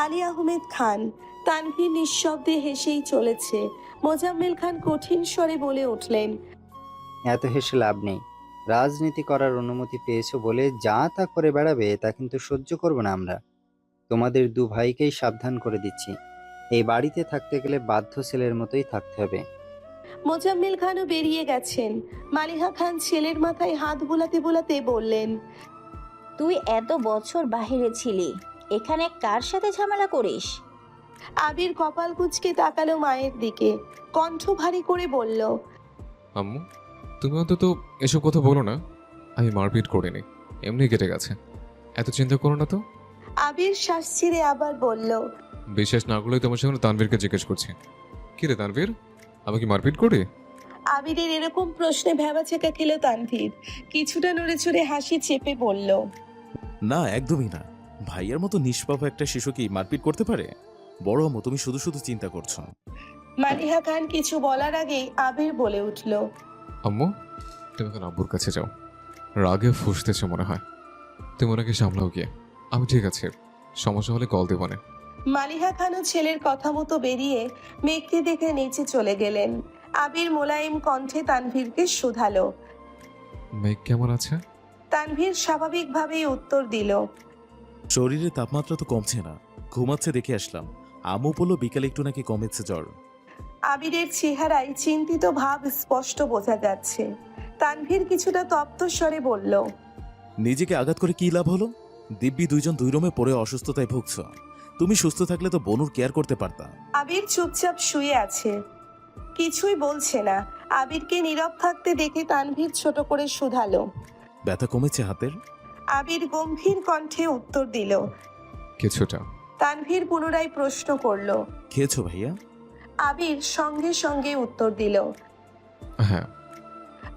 আলী আহমেদ খান। তানভীর নিঃশব্দে হেসেই চলেছে। মোজাম্মেল খান কঠিন স্বরে বলে উঠলেন, এত হেসে লাভ নেই। রাজনীতি করার অনুমতি পেয়েছো বলে যা তা করে বেড়াবে তা কিন্তু সহ্য করবো না আমরা। তোমাদের দু ভাইকেই সাবধান করে দিচ্ছি, এই বাড়িতে থাকতে গেলে বাধ্য ছেলের মতোই থাকতে হবে। মোজাম্মেল খানও বেরিয়ে গেছেন। মালিহা খান ছেলের মাথায় হাত বোলাতে বোলাতে বললেন, তুই এত বছর বাহিরে ছিলি, এখানে কার সাথে ঝামেলা করিস? আবির কপাল কুঁচকে তাকালো মায়ের দিকে, কণ্ঠ ভারী করে বলল, আম্মু, তুমি অন্তত এসব কথা বলো না। আমি মারপিট করিনি, এমনি কেটে গেছে। এত চিন্তা করো না তো। আবির শ্বাস ছেড়ে আবার বলল, বিশ্বাস না করলেই তোমার সঙ্গে তানভীরকে জিজ্ঞেস করছি। কি রে তানভীর, আমি কি মারপিট করি? আবিরের এরকম প্রশ্নে ভ্যাবাচেকা খেল তানভীর। কিছুটা নড়ে চড়ে হাসি চেপে বলল, না, একদমই না। ভাইয়ার মতো নিষ্পাপ একটা শিশু কি মারপিট করতে পারে? বড় আম্মু, তুমি শুধু শুধু চিন্তা করছো। মালিহা খান কিছু বলার আগেই আবির বলে উঠল, আম্মু, তুমি এখন আব্বুর কাছে যাও। রাগে ফুঁসতেছে মনে হয়। তুমি ওনাকে সামলাও গিয়ে। আমি ঠিক আছে, সমস্যা হলে কল দেবো না। মালিহা খানও ছেলের কথা মতো বেরিয়ে মেঘকে দেখে নিচে চলে গেলেন। আবির মোলায়েম কণ্ঠে তানভীরকে শুধালো। মেঘ কেমন আছে? তানভীর স্বাভাবিকভাবেই উত্তর দিল। শরীরের তাপমাত্রা তো কমছে না, ঘুমাচ্ছে দেখে আসলাম। আম্মু বললো বিকালে একটু নাকি কমেছে জ্বর। আবিরের চেহারায় চিন্তিত ভাব স্পষ্ট বোঝা যাচ্ছে। তানভীর কিছুটা তপ্ত স্বরে বলল। নিজেকে আঘাত করে কি লাভ হলো? দিব্যি দুইজন দুই রুমে পড়ে অসুস্থতায় ভুগছ। তুমি সুস্থ থাকলে তো বনুর কেয়ার করতে পারতা। আবির চুপচাপ শুয়ে আছে, কিছুই বলছে না। আবিরকে নীরব থাকতে দেখে তানভীর ছোট করে শুধালো। ব্যথা কমেছে হাতের? আবির গম্ভীর কণ্ঠে উত্তর দিল। কিছুটা। তানভীর পুনরায় প্রশ্ন করলো। খেয়েছো ভাইয়া? আবির সঙ্গে সঙ্গে উত্তর দিল। হ্যাঁ।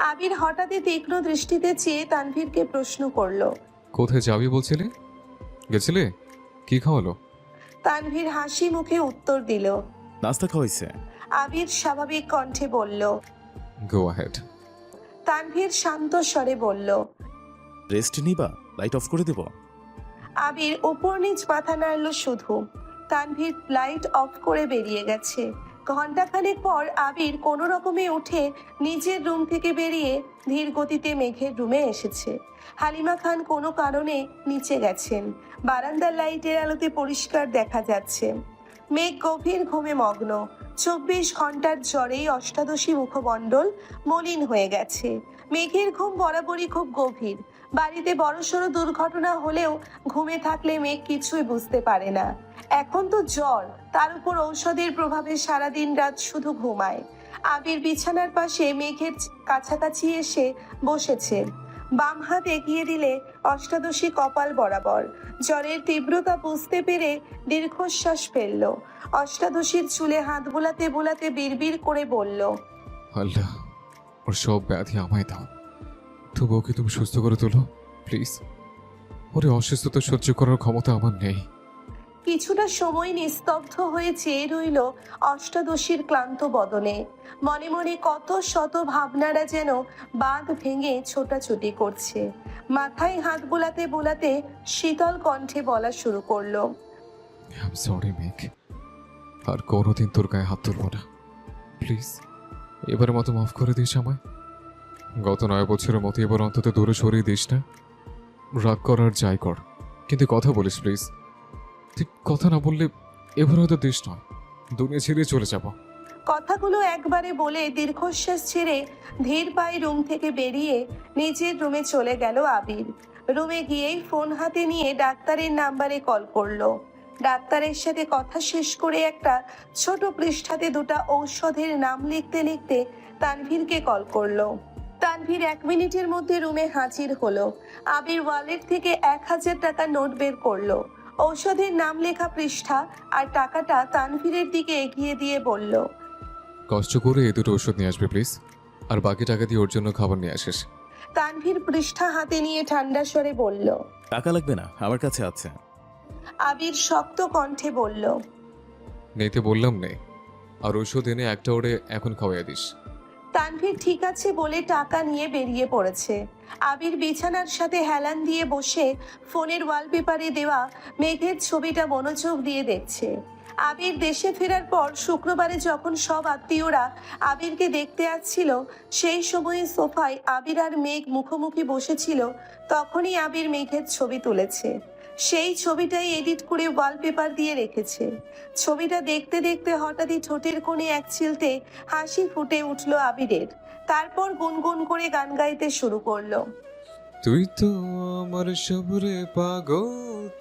আবির হঠাৎই তীক্ষ্ণ দৃষ্টিতে চেয়ে তানভীরকে প্রশ্ন করলো। কোথায় যাবি বলছিলে? গেছিলে? কি খাওয়ালো? তানভীর হাসি মুখে উত্তর দিল। নাস্তা খাওয়াইছে। আবির স্বাভাবিক কণ্ঠে বলল। গো আহেড। তানভীর শান্ত স্বরে বলল। রেস্ট নিবা? লাইট অফ করে দেব? আবির উপর নিচ মাথা নাড়ল শুধু। তানভীর লাইট অফ করে বেরিয়ে গেছে। ঘণ্টাখানেক পর আবির কোনো রকমে উঠে নিজের রুম থেকে বেরিয়ে ধীর গতিতে মেঘের রুমে এসেছে। হালিমা খান কোনো কারণে নিচে গেছেন। বারান্দার লাইটের আলোতে পরিষ্কার দেখা যাচ্ছে মেঘ গভীর ঘুমে মগ্ন। 24 ঘন্টার জ্বরেই অষ্টাদশী মুখমণ্ডল মলিন হয়ে গেছে। মেঘের ঘুম বরাবরই খুব গভীর। বাড়িতে বড়সড় দুর্ঘটনা হলেও ঘুমে থাকলে মেঘ কিছুই বুঝতে পারে না। এখন তো জ্বর, তার উপর ঔষধের প্রভাবে সারাদিন রাত শুধু ঘুমায়। আবির বিছানার পাশে মেঘের কাছাকাছি এসে বসেছে। বাম হাত এগিয়ে দিলে অষ্টাদশী কপাল বরাবর। জ্বরের তীব্রতা বুঝতে পেরে দীর্ঘশ্বাস ফেলল। অষ্টাদশীর চুলে হাত বুলাতে বুলাতে বিড়বিড় করে বলল। আল্লাহ, ওর সব ব্যাধি আমায় দাও। তবু ওকে তুমি সুস্থ করে তোলো প্লিজ। ওরে অসুস্থতা সহ্য করার ক্ষমতা আমার নেই। কিছুটা সময় নিস্তব্ধ হয়ে চেয়ে রইল অষ্টাদশীর ক্লান্ত বদনে। মনে মনে কত শত ভাবনারা যেন বাঁধ ভেঙে ছোটাছুটি করছে। মাথায় হাত বুলাতে বুলাতে শীতল কণ্ঠে বলা শুরু করলো। আই সরি মেঘ, আর কোনোদিন তোর গায়ে হাত তুলবো না প্লিজ। এবারের মতো মাফ করে দিস আমায়। গত 9 বছরের মতো এবার অন্তত দূরে সরিয়ে দিস না। রাগ কর আর যাই কর, কিন্তু কথা বলিস প্লিজ। তুই কথা না বললে এবার হয়তো দেশ নয়, দুনিয়া ছেড়ে চলে যাব। কথাগুলো একবারে বলে দীর্ঘশ্বাস ছেড়ে ধীর পায়ে রুম থেকে বেরিয়ে নিজের রুমে চলে গেল আবির। রুমে গিয়েই ফোন হাতে নিয়ে ডাক্তারের নাম্বারে কল করলো। ডাক্তারের সাথে কথা শেষ করে একটা ছোট পৃষ্ঠাতে 2টা ঔষধের নাম লিখতে লিখতে তানভীরকে কল করলো। তানভীর 1 মিনিটের মধ্যে রুমে হাজির হলো। আবির ওয়ালেট থেকে 1000 টাকা নোট বের করলো। ঔষধের নাম লেখা পৃষ্ঠা আর টাকাটা তানভীরের দিকে এগিয়ে দিয়ে বলল। কষ্ট করে এই 2টো ওষুধ নিয়ে আসবে প্লিজ, আর বাকি টাকা দিয়ে ওর জন্য খাবার নিয়ে আসিস। তানভীর পৃষ্ঠা হাতে নিয়ে ঠান্ডা স্বরে বলল। টাকা লাগবে না, আমার কাছে আছে। আবির শক্ত কণ্ঠে বলল। নিতে বললাম নে, আর ওষুধ এনে একটা ওরে এখন খাওয়াইয়া দিস। তানভীর ঠিক আছে বলে টাকা নিয়ে বেরিয়ে পড়েছে। আবির বিছানার সাথে হেলান দিয়ে বসে ফোনের ওয়ালপেপারে দেওয়া মেঘের ছবিটা মনোযোগ দিয়ে দেখছে। আবির দেশে ফেরার পর শুক্রবারে যখন সব আত্মীয়রা আবিরকে দেখতে আসছিল, সেই সময়ে সোফায় আবির আর মেঘ মুখোমুখি বসেছিল, তখনই আবির মেঘের ছবি তুলেছে। সেই ছবিটাই এডিট করে ওয়ালপেপার দিয়ে রেখেছে। ছবিটা দেখতে দেখতে হঠাৎই ঠোঁটের কোণে এক চিলতে হাসি ফুটে উঠল আবিরের। তারপর গুনগুন করে গান গাইতে শুরু করলো। তুই তো আমার সবরে পাগল,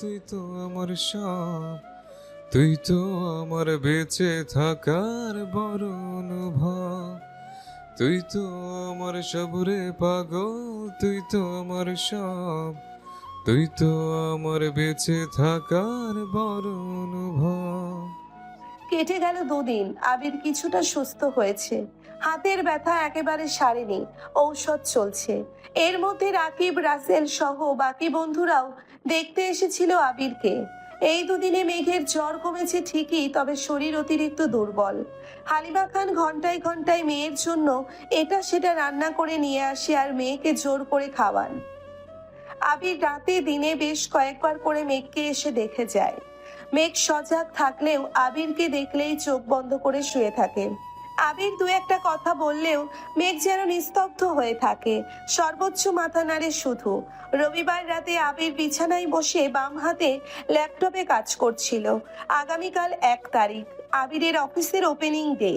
তুই তো আমার সব, তুই তো আমার বেঁচে থাকার বড় অনুভব, তুই তো আমার সবরে পাগল, তুই তো আমার সব, তুই তো আমার বেঁচে থাকার বড় অনুভব। কেটে গেল 2 দিন। আবির কিছুটা সুস্থ হয়েছে। হাতের ব্যথা একেবারে সারেনি, ঔষধ চলছে। এর মধ্যে রাকিব, রাসেল সহ বাকি বন্ধুরাও দেখতে এসেছিল আবিরকে। এই 2 দিনে মেঘের জ্বর কমেছে ঠিকই, তবে শরীর অতিরিক্ত দুর্বল। হালিমা খান ঘন্টায় ঘন্টায় মেয়ের জন্য এটা সেটা রান্না করে নিয়ে আসে আর মেয়েকে জোর করে খাওয়ান। আবির রাতে দিনে বেশ কয়েকবার করে মেঘকে এসে দেখে যায়। মেঘ সজাগ থাকলেও আবিরকে দেখলেই চোখ বন্ধ করে শুয়ে থাকে। আবির দু একটা কথা বললেও মেঘ যেন নিস্তব্ধ হয়ে থাকে, সর্বোচ্চ মাথা নাড়ে শুধু। রবিবার রাতে আবির বিছানায় বসে বাম হাতে ল্যাপটপে কাজ করছিল। আগামীকাল 1 তারিখ, আবিরের অফিসের ওপেনিং ডে।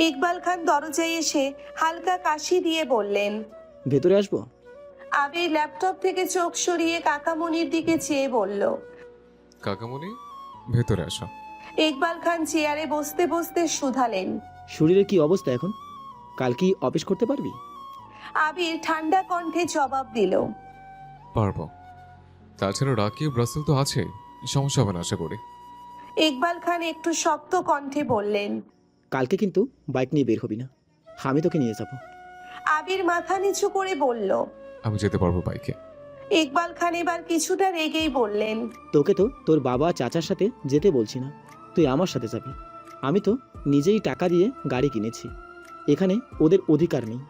ইকবাল খান দরজায় এসে হালকা কাশি দিয়ে বললেন, ভেতরে আসবো? আবির ল্যাপটপ থেকে চোখ সরিয়ে কাকামণির দিকে চেয়ে বলল, কাকামণি, ভেতরে আসো। ইকবাল খান চেয়ারে বসতে বসতে শুধালেন, শরীরের কি অবস্থা এখন? কাল কি অফিস করতে পারবি? আবির ঠান্ডা কণ্ঠে জবাব দিল, পারবো। তাছাড়া রাকি ব্রাসেল তো আছে, সমস্যা হবে না আশা করি। ইকবাল খান একটু শক্ত কণ্ঠে বললেন, কালকে কিন্তু বাইক নিয়ে বের হবি না, আমি তোকে নিয়ে যাব। আবির মাথা নিচু করে বলল, আমি যেতে পারবো বাইকে। ইকবাল খান এবার কিছুটা রেগেই বললেন, তোকে তো তোর বাবা চাচার সাথে যেতে বলছি না, তুই আমার সাথে যাবি। আমি তো নিজেই টাকা দিয়ে গাড়ি কিনেছি, এখানে ওদের অধিকার নেই।